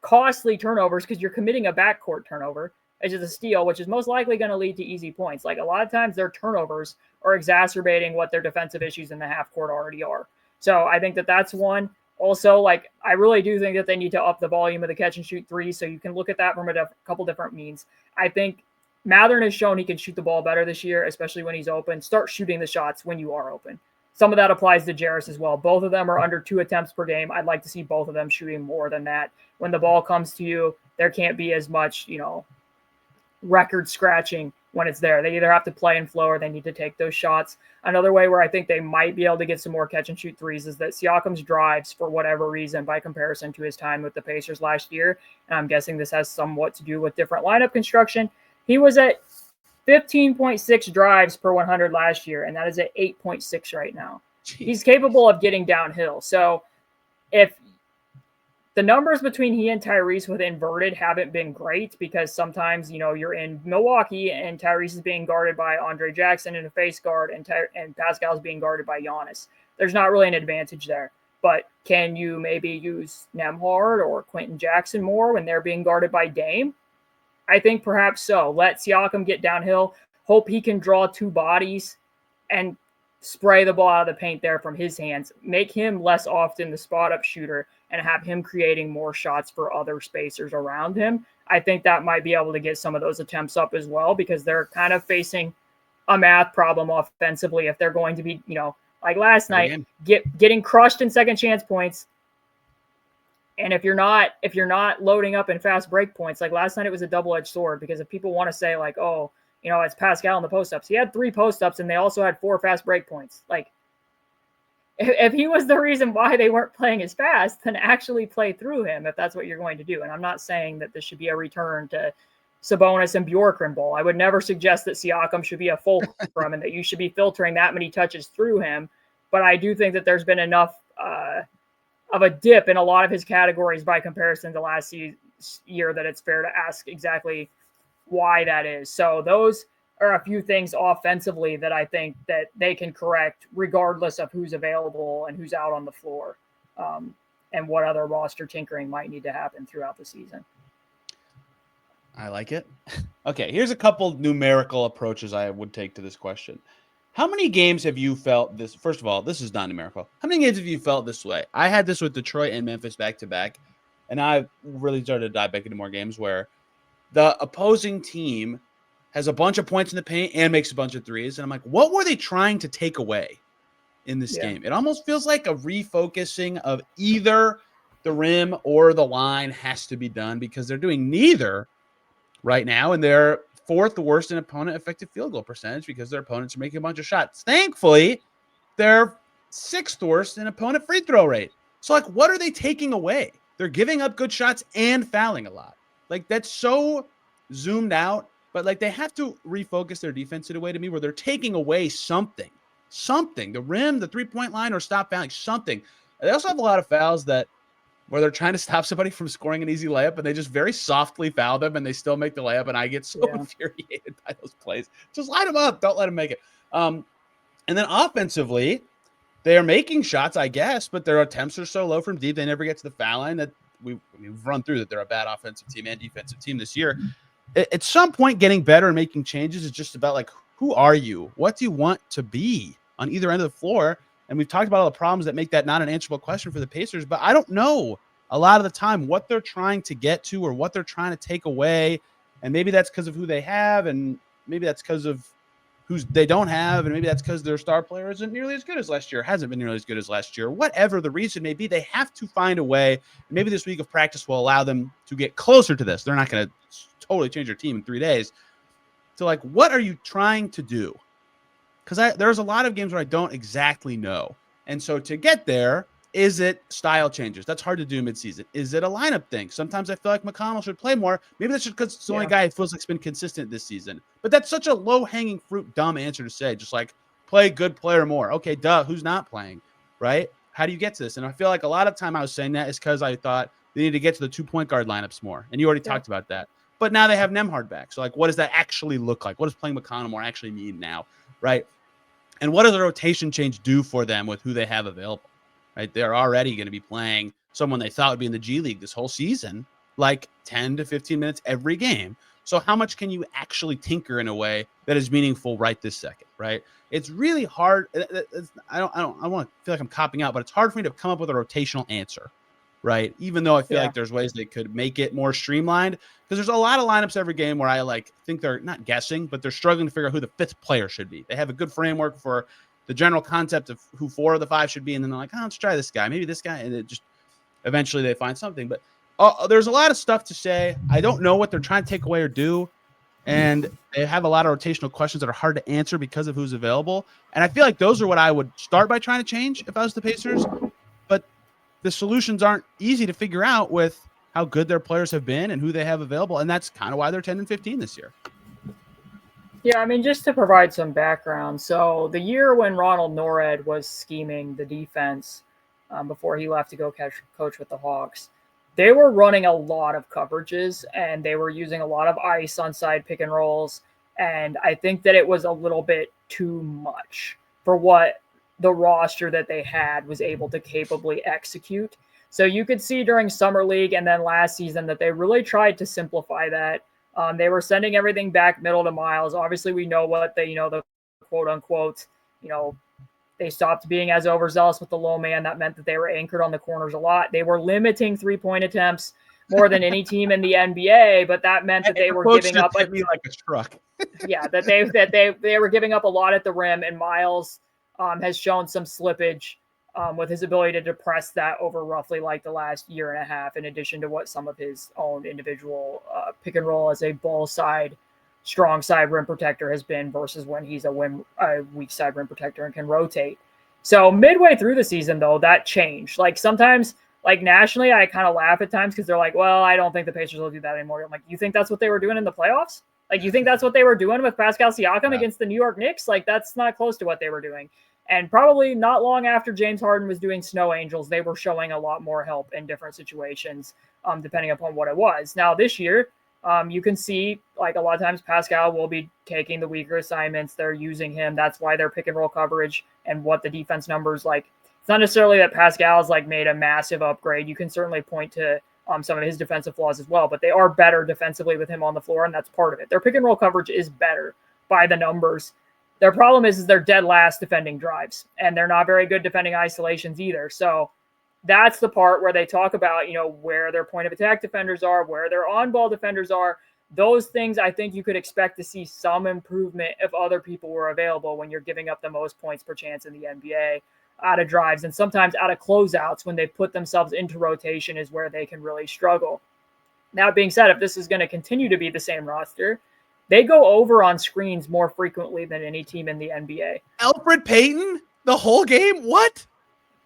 costly turnovers because you're committing a backcourt turnover, which is a steal, which is most likely going to lead to easy points. A lot of times their turnovers are exacerbating what their defensive issues in the half court already are. So I think that that's one. Also, I really do think that they need to up the volume of the catch and shoot three. So you can look at that from a couple different means. I think Mathurin has shown he can shoot the ball better this year, especially when he's open. Start shooting the shots when you are open. Some of that applies to Jarris as well. Both of them are under 2 attempts per game. I'd like to see both of them shooting more than that. When the ball comes to you, there can't be as much, record scratching when it's there. They either have to play and flow or they need to take those shots. Another way where I think they might be able to get some more catch and shoot threes is that Siakam's drives, for whatever reason, by comparison to his time with the Pacers last year, and I'm guessing this has somewhat to do with different lineup construction, he was at 15.6 drives per 100 last year, and that is at 8.6 right now. Jeez. He's capable of getting downhill. So if the numbers between he and Tyrese with inverted haven't been great, because sometimes, you're in Milwaukee and Tyrese is being guarded by Andre Jackson in a face guard and Pascal's being guarded by Giannis. There's not really an advantage there. But can you maybe use Nembhard or Quentin Jackson more when they're being guarded by Dame? I think perhaps so. Let Siakam get downhill. Hope he can draw two bodies and spray the ball out of the paint there from his hands. Make him less often the spot-up shooter and have him creating more shots for other spacers around him. I think that might be able to get some of those attempts up as well, because they're kind of facing a math problem offensively if they're going to be, like last night, getting crushed in second chance points. And if you're not loading up in fast break points, like last night, it was a double-edged sword, because if people want to say like, oh, it's Pascal in the post-ups, he had 3 post-ups and they also had 4 fast break points. Like, if he was the reason why they weren't playing as fast, then actually play through him if that's what you're going to do. And I'm not saying that this should be a return to Sabonis and Bjorkgren ball. I would never suggest that Siakam should be a fulcrum and that you should be filtering that many touches through him. But I do think that there's been enough of a dip in a lot of his categories by comparison to last year that it's fair to ask exactly why that is. So those are a few things offensively that I think that they can correct regardless of who's available and who's out on the floor, and what other roster tinkering might need to happen throughout the season. I like it. Okay, here's a couple numerical approaches I would take to this question. How many games have you felt this? First of all, this is not numerical. How many games have you felt this way? I had this with Detroit and Memphis back-to-back, and I really started to dive back into more games where the opposing team has a bunch of points in the paint and makes a bunch of threes. And I'm like, what were they trying to take away in this game? It almost feels like a refocusing of either the rim or the line has to be done, because they're doing neither right now. And they're 4th worst in opponent effective field goal percentage because their opponents are making a bunch of shots. Thankfully, they're 6th worst in opponent free throw rate. So, like, what are they taking away? They're giving up good shots and fouling a lot. Like, that's so zoomed out. But, like, they have to refocus their defense in a way, to me, where they're taking away something, the rim, the 3-point line, or stop fouling, something. They also have a lot of fouls where they're trying to stop somebody from scoring an easy layup, and they just very softly foul them, and they still make the layup, and I get so infuriated by those plays. Just light them up. Don't let them make it. And then offensively, they're making shots, I guess, but their attempts are so low from deep, they never get to the foul line. That we've run through that they're a bad offensive team and defensive team this year. At some point, getting better and making changes is just about, like, who are you? What do you want to be on either end of the floor? And we've talked about all the problems that make that not an answerable question for the Pacers, but I don't know a lot of the time what they're trying to get to or what they're trying to take away. And maybe that's because of who they have, and maybe that's because of who they don't have, and maybe that's because their star player isn't nearly as good as last year, hasn't been nearly as good as last year. Whatever the reason may be, they have to find a way. Maybe this week of practice will allow them to get closer to this. They're not going to totally change their team in 3 days. So, like, what are you trying to do? Because there's a lot of games where I don't exactly know. And so to get there, is it style changes? That's hard to do midseason. Is it a lineup thing? Sometimes I feel like McConnell should play more. Maybe that's just because it's the only guy who feels like it's been consistent this season. But that's such a low-hanging fruit, dumb answer to say. Just like, play good player more. Okay, duh, who's not playing, right? How do you get to this? And I feel like a lot of time I was saying that is because I thought they need to get to the 2-point guard lineups more. And you already talked about that. But now they have Nembhard back. So, like, what does that actually look like? What does playing McConnell more actually mean now, right? And what does a rotation change do for them with who they have available, right? They're already going to be playing someone they thought would be in the G League this whole season, like 10 to 15 minutes every game. So how much can you actually tinker in a way that is meaningful right this second, right? It's really hard. I want to feel like I'm copping out, but it's hard for me to come up with a rotational answer, right? Even though I feel like there's ways they could make it more streamlined, because there's a lot of lineups every game where I like think they're not guessing, but they're struggling to figure out who the 5th player should be. They have a good framework for the general concept of who 4 of the 5 should be, and then they're like, oh, let's try this guy, maybe this guy, and it just eventually they find something. But there's a lot of stuff to say. I don't know what they're trying to take away or do, and they have a lot of rotational questions that are hard to answer because of who's available. And I feel like those are what I would start by trying to change if I was the Pacers. But the solutions aren't easy to figure out with how good their players have been and who they have available. And that's kind of why they're 10-15 this year. Yeah, I mean, just to provide some background. So the year when Ronald Norred was scheming the defense before he left to go coach with the Hawks, they were running a lot of coverages and they were using a lot of ice on side pick and rolls. And I think that it was a little bit too much for what the roster that they had was able to capably execute. So you could see during Summer League and then last season that they really tried to simplify that They were sending everything back middle to Myles. Obviously, we know what the quote unquote, they stopped being as overzealous with the low man. That meant that they were anchored on the corners a lot. They were limiting 3-point attempts more than any team in the NBA, but that meant that they were giving up hit me like a truck. Yeah, that they were giving up a lot at the rim, and Myles has shown some slippage with his ability to depress that over roughly like the last year and a half, in addition to what some of his own individual pick and roll as a ball side, strong side rim protector has been versus when he's a weak side rim protector and can rotate. So midway through the season, though, that changed. Like sometimes, like nationally, I kind of laugh at times because they're like, well, I don't think the Pacers will do that anymore. I'm like, you think that's what they were doing in the playoffs? Like, you think that's what they were doing with Pascal Siakam against the New York Knicks? Like, that's not close to what they were doing. And probably not long after James Harden was doing Snow Angels, they were showing a lot more help in different situations, depending upon what it was. Now, this year, you can see, like, a lot of times Pascal will be taking the weaker assignments. They're using him. That's why their pick and roll coverage and what the defense numbers like. It's not necessarily that Pascal's like made a massive upgrade. You can certainly point to some of his defensive flaws as well, but they are better defensively with him on the floor, and that's part of it. Their pick and roll coverage is better by the numbers. Their problem is they're dead last defending drives, and they're not very good defending isolations either. So that's the part where they talk about, where their point of attack defenders are, where their on-ball defenders are. Those things, I think you could expect to see some improvement if other people were available when you're giving up the most points per chance in the NBA out of drives, and sometimes out of closeouts when they put themselves into rotation is where they can really struggle. That being said, if this is going to continue to be the same roster, they go over on screens more frequently than any team in the NBA. Elfrid Payton the whole game? What?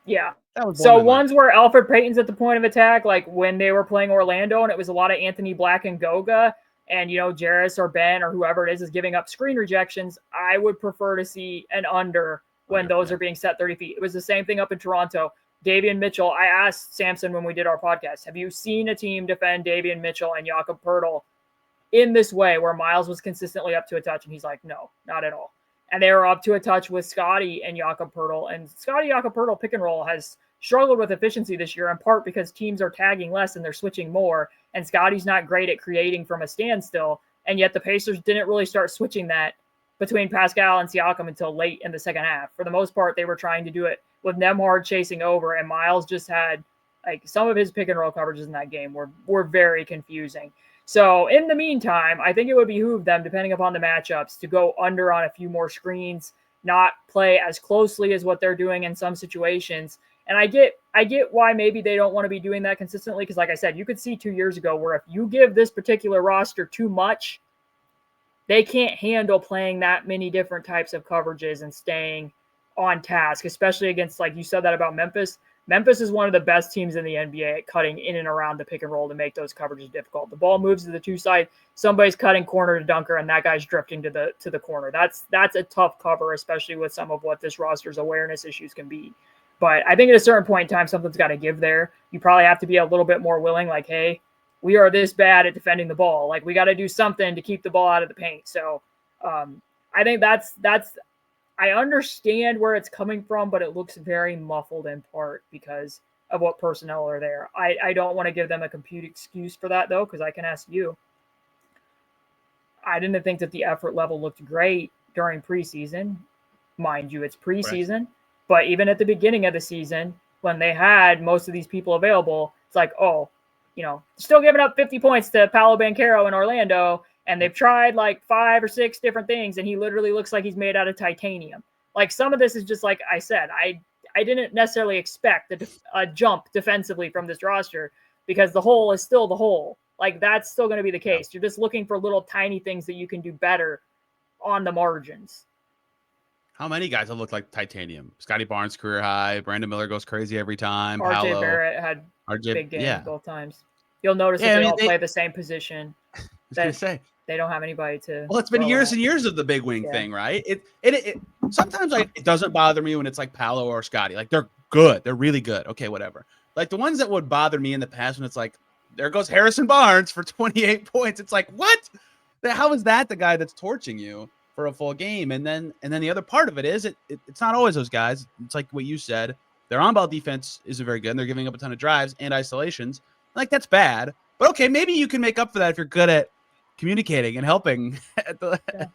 Yeah. So ones where Elfrid Payton's at the point of attack, like when they were playing Orlando and it was a lot of Anthony Black and Goga, and Jarris or Ben or whoever it is giving up screen rejections, I would prefer to see an under when those are being set 30 feet. It was the same thing up in Toronto. Davion Mitchell, I asked Samson when we did our podcast, have you seen a team defend Davion Mitchell and Jakob Poeltl in this way where Myles was consistently up to a touch? And he's like, no, not at all. And they were up to a touch with Scottie and Jakob Poeltl. And Jakob Poeltl pick and roll has struggled with efficiency this year, in part because teams are tagging less and they're switching more. And Scottie's not great at creating from a standstill. And yet the Pacers didn't really start switching that between Pascal and Siakam until late in the second half. For the most part, they were trying to do it with Nembhard chasing over, and Myles just had, like, some of his pick and roll coverages in that game were very confusing. So in the meantime, I think it would behoove them, depending upon the matchups, to go under on a few more screens, not play as closely as what they're doing in some situations. And I get why maybe they don't want to be doing that consistently, because like I said, you could see 2 years ago where if you give this particular roster too much, they can't handle playing that many different types of coverages and staying on task, especially against, like you said that about Memphis. Memphis is one of the best teams in the NBA at cutting in and around the pick and roll to make those coverages difficult. The ball moves to the two side, somebody's cutting corner to dunker, and that guy's drifting to the corner. That's a tough cover, especially with some of what this roster's awareness issues can be. But I think at a certain point in time, something's got to give there. You probably have to be a little bit more willing, like, hey, we are this bad at defending the ball. Like, we got to do something to keep the ball out of the paint. So I think that's I understand where it's coming from, but it looks very muffled in part because of what personnel are there. I don't want to give them a complete excuse for that, though, because I can ask you. I didn't think that the effort level looked great during preseason. Mind you, it's preseason. Right. But even at the beginning of the season, when they had most of these people available, it's like, oh, still giving up 50 points to Paolo Banchero in Orlando, and they've tried like 5 or 6 different things, and he literally looks like he's made out of titanium. Like, some of this is just like I said, I didn't necessarily expect a jump defensively from this roster because the hole is still the hole. Like, that's still going to be the case. You're just looking for little tiny things that you can do better on the margins. How many guys have looked like titanium? Scotty Barnes career high. Brandon Miller goes crazy every time. RJ Barrett had big games both times. You'll notice that they all play the same position. I was going to say. They don't have anybody to. Well, it's been years and years of the big wing thing, right? It sometimes it doesn't bother me when it's like Paolo or Scotty. Like, they're good. They're really good. Okay, whatever. Like, the ones that would bother me in the past when it's like, there goes Harrison Barnes for 28 points. It's like, what? How is that the guy that's torching you for a full game? And then the other part of it is it's not always those guys. It's like what you said. Their on-ball defense isn't very good, and they're giving up a ton of drives and isolations. Like, that's bad. But okay, maybe you can make up for that if you're good at communicating and helping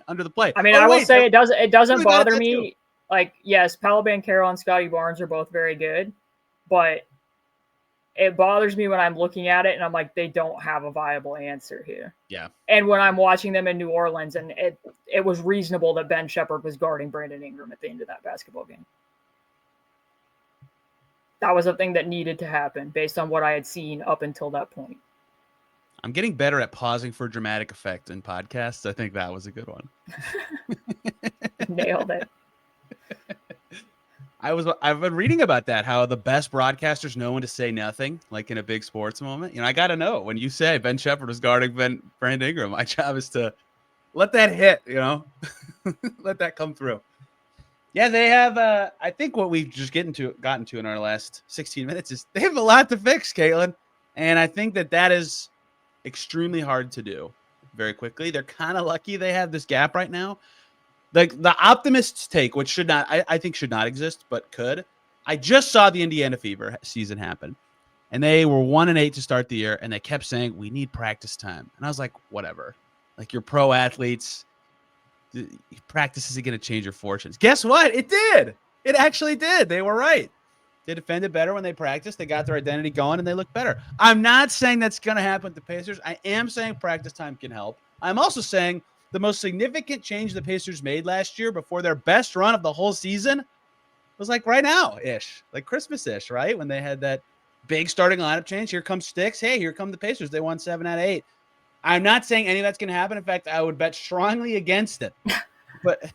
under the plate. I mean, I will say it doesn't really bad at bother that me. too. Like, yes, Paolo Banchero and Scotty Barnes are both very good, but it bothers me when I'm looking at it and I'm like, they don't have a viable answer here. Yeah. And when I'm watching them in New Orleans, and it was reasonable that Ben Shepherd was guarding Brandon Ingram at the end of that basketball game. That was a thing that needed to happen based on what I had seen up until that point. I'm getting better at pausing for dramatic effect in podcasts. I think that was a good one. Nailed it. I've been reading about that, how the best broadcasters know when to say nothing, like in a big sports moment. You know, I got to know when you say Ben Shepherd was guarding Brandon Ingram. My job is to let that hit, you know, let that come through. Yeah, they have. I think what we've just gotten to in our last 16 minutes is they have a lot to fix, Caitlin, and I think that is extremely hard to do very quickly. They're kind of lucky they have this gap right now. Like the optimists take, which should not, I think should not exist, but could. I just saw the Indiana Fever season happen, and they were 1-8 to start the year, and they kept saying we need practice time, and I was like, whatever. Like, you're pro athletes, practice isn't going to change your fortunes. Guess what? It did. It actually did. They were right. They defended better when they practiced. They got their identity going, and they looked better. I'm not saying that's going to happen with the Pacers. I am saying practice time can help. I'm also saying the most significant change the Pacers made last year before their best run of the whole season was like right now-ish, like Christmas-ish, right? When they had that big starting lineup change. Here comes Sticks. Hey, here come the Pacers. They won 7 out of 8. I'm not saying any of that's going to happen. In fact, I would bet strongly against it. But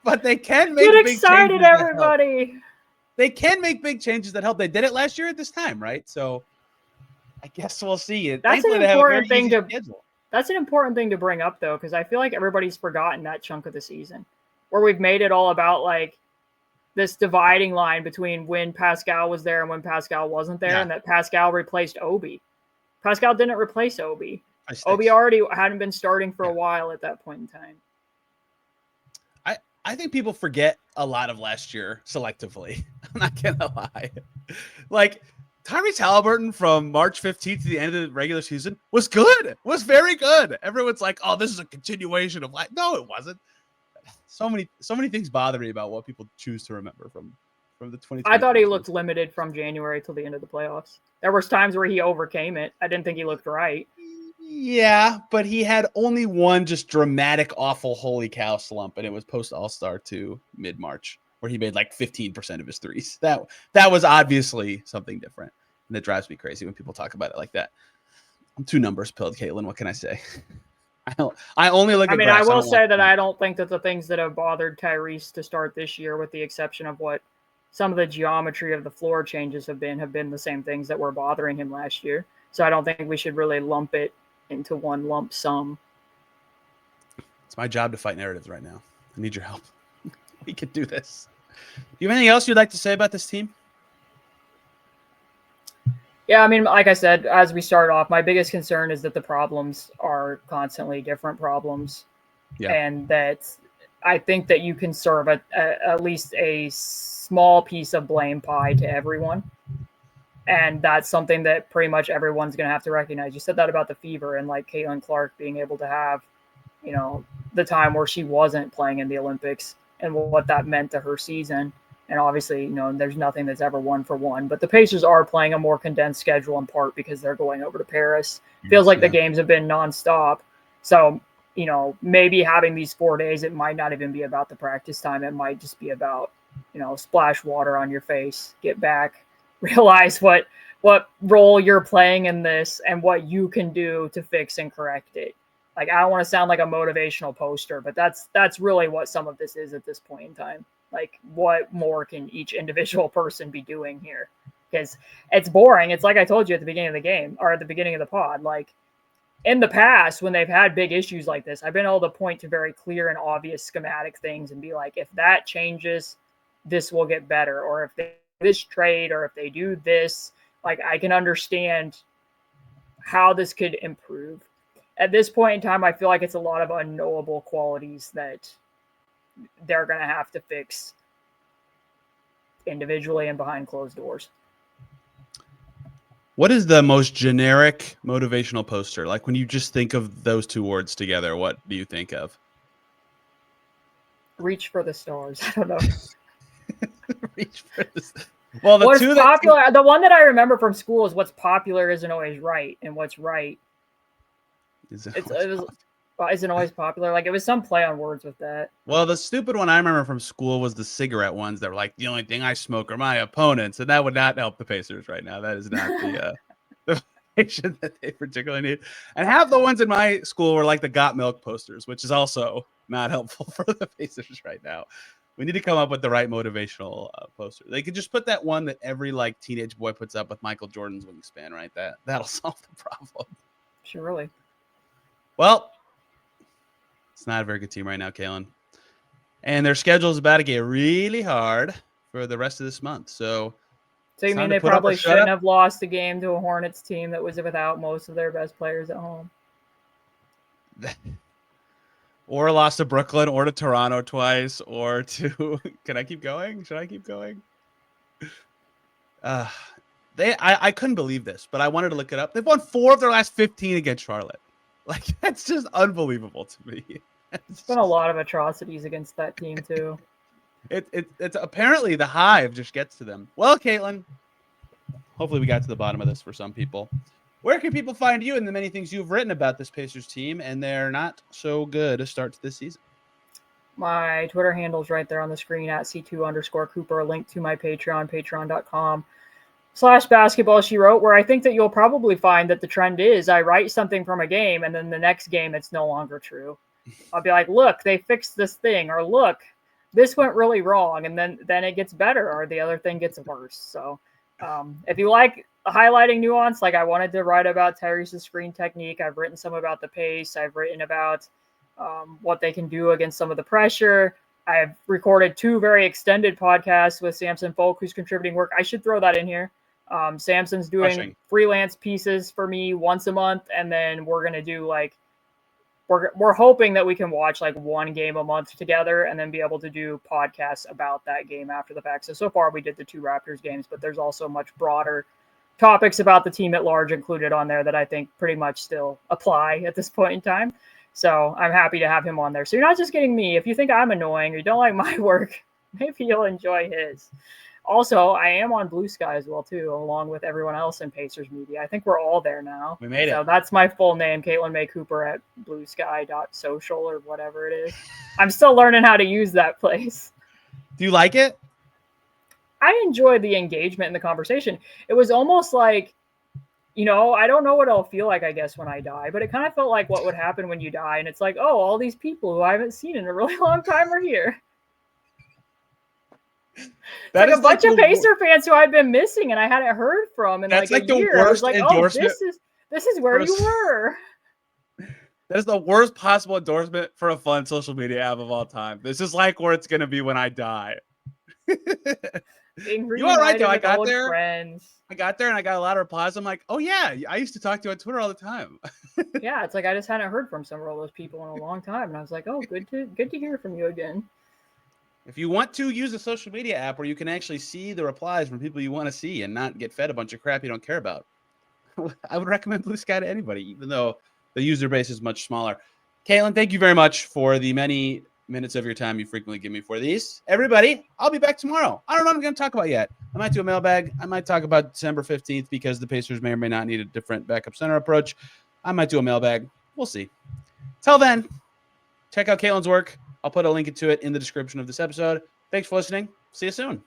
but they can make Get big excited, changes that help. everybody. They can make big changes that help. They did it last year at this time, right? So I guess we'll see it. That's Thankfully, an they have a very important thing easy to schedule. That's an important thing to bring up, though, because I feel like everybody's forgotten that chunk of the season where we've made it all about like this dividing line between when Pascal was there and when Pascal wasn't there, and that Pascal replaced Obi. Pascal didn't replace Obi. Obi already hadn't been starting for a while at that point in time. I think people forget a lot of last year selectively. I'm not going to lie. Like, Tyrese Haliburton from March 15th to the end of the regular season was good, was very good. Everyone's like, oh, this is a continuation of life. No, it wasn't. So many things bother me about what people choose to remember from the 2020. I thought he looked limited from January till the end of the playoffs. There was times where he overcame it. I didn't think he looked right. Yeah, but he had only one just dramatic, awful, holy cow slump, and it was post All-Star to mid-March, where he made like 15% of his threes. That was obviously something different, and it drives me crazy when people talk about it like that. I'm too numbers pilled, Caitlin. What can I say? I only look at graphs. I will say that I don't think that the things that have bothered Tyrese to start this year, with the exception of what some of the geometry of the floor changes have been the same things that were bothering him last year. So I don't think we should really lump it into one lump sum. It's my job to fight narratives right now. I need your help. We can do this. Do you have anything else you'd like to say about this team? Yeah, I mean, like I said, as we start off, my biggest concern is that the problems are constantly different problems. Yeah. And that I think that you can serve at least a small piece of blame pie to everyone. And that's something that pretty much everyone's going to have to recognize. You said that about the Fever and like Caitlin Clark being able to have, you know, the time where she wasn't playing in the Olympics and what that meant to her season. And obviously, you know, there's nothing that's ever 1-for-1, but the Pacers are playing a more condensed schedule in part because they're going over to Paris. Feels like the games have been nonstop. So, you know, maybe having these 4 days, it might not even be about the practice time. It might just be about, you know, splash water on your face, get back, realize what role you're playing in this and what you can do to fix and correct it. Like, I don't want to sound like a motivational poster, but that's really what some of this is at this point in time. Like, what more can each individual person be doing here? Because it's boring. It's like I told you at the beginning of the game or at the beginning of the pod. Like, in the past, when they've had big issues like this, I've been able to point to very clear and obvious schematic things and be like, if that changes, this will get better. Or if they this trade, or if they do this, like, I can understand how this could improve. At this point in time, I feel like it's a lot of unknowable qualities that they're going to have to fix individually and behind closed doors. What is the most generic motivational poster? Like when you just think of those two words together, what do you think of? Reach for the stars. I don't know. Reach for this. Well, the What's two popular? The one that I remember from school is what's popular isn't always right, and what's right isn't always popular. Like it was some play on words with that. Well, the stupid one I remember from school was the cigarette ones that were like, the only thing I smoke are my opponents. And that would not help the Pacers right now. That is not the motivation that they particularly need. And half the ones in my school were like the Got Milk posters, which is also not helpful for the Pacers right now. We need to come up with the right motivational poster. They could just put that one that every like teenage boy puts up with Michael Jordan's wingspan, right? That'll solve the problem. Surely. Well, it's not a very good team right now, Kalen. And their schedule is about to get really hard for the rest of this month. So you mean they probably shouldn't have lost a game to a Hornets team that was without most of their best players at home? Or lost to Brooklyn or to Toronto twice or to – can I keep going? Should I keep going? I couldn't believe this, but I wanted to look it up. They've won 4 of their last 15 against Charlotte. Like, that's just unbelievable to me. It's been a lot of atrocities against that team, too. It's apparently the hive just gets to them. Well, Caitlin, hopefully we got to the bottom of this for some people. Where can people find you and the many things you've written about this Pacers team and their not so good start to this season? My Twitter handle is right there on the screen at C2_Cooper. A link to my Patreon, patreon.com/basketball she wrote, where I think that you'll probably find that the trend is I write something from a game and then the next game it's no longer true. I'll be like, look, they fixed this thing, or look, this went really wrong, and then it gets better, or the other thing gets worse. So if you like highlighting nuance, like I wanted to write about Tyrese's screen technique. I've written some about the pace. I've written about what they can do against some of the pressure. I've recorded 2 very extended podcasts with Samson Folk, who's contributing work. I should throw that in here. Samson's doing freelance pieces for me once a month, and then we're going to do like, we're hoping that we can watch like 1 game a month together and then be able to do podcasts about that game after the fact. So far we did the 2 Raptors games, but there's also much broader topics about the team at large included on there that I think pretty much still apply at this point in time. So I'm happy to have him on there. So you're not just getting me. If you think I'm annoying or you don't like my work, maybe you'll enjoy his. Also, I am on Blue Sky as well, too, along with everyone else in Pacers media. I think we're all there now. We made it. So that's my full name, Caitlin May Cooper at bluesky.social or whatever it is. I'm still learning how to use that place. Do you like it? I enjoy the engagement in the conversation. It was almost like, I don't know what it'll feel like, I guess, when I die, but it kind of felt like what would happen when you die. And it's like, oh, all these people who I haven't seen in a really long time are here. That like a bunch of Pacer fans who I've been missing and I hadn't heard from in like a year. I was like, oh, this is where you were. That is the worst possible endorsement for a fun social media app of all time. This is like where it's going to be when I die. You are right, though. I got there. I got there and I got a lot of replies. I'm like, oh, yeah, I used to talk to you on Twitter all the time. Yeah, it's like I just hadn't heard from several of those people in a long time. And I was like, oh, good to hear from you again. If you want to use a social media app where you can actually see the replies from people you want to see and not get fed a bunch of crap you don't care about, I would recommend Blue Sky to anybody, even though the user base is much smaller. Caitlin, thank you very much for the many minutes of your time you frequently give me for these. Everybody, I'll be back tomorrow. I don't know what I'm going to talk about yet. I might do a mailbag. I might talk about December 15th because the Pacers may or may not need a different backup center approach. I might do a mailbag. We'll see. Till then, check out Caitlin's work. I'll put a link to it in the description of this episode. Thanks for listening. See you soon.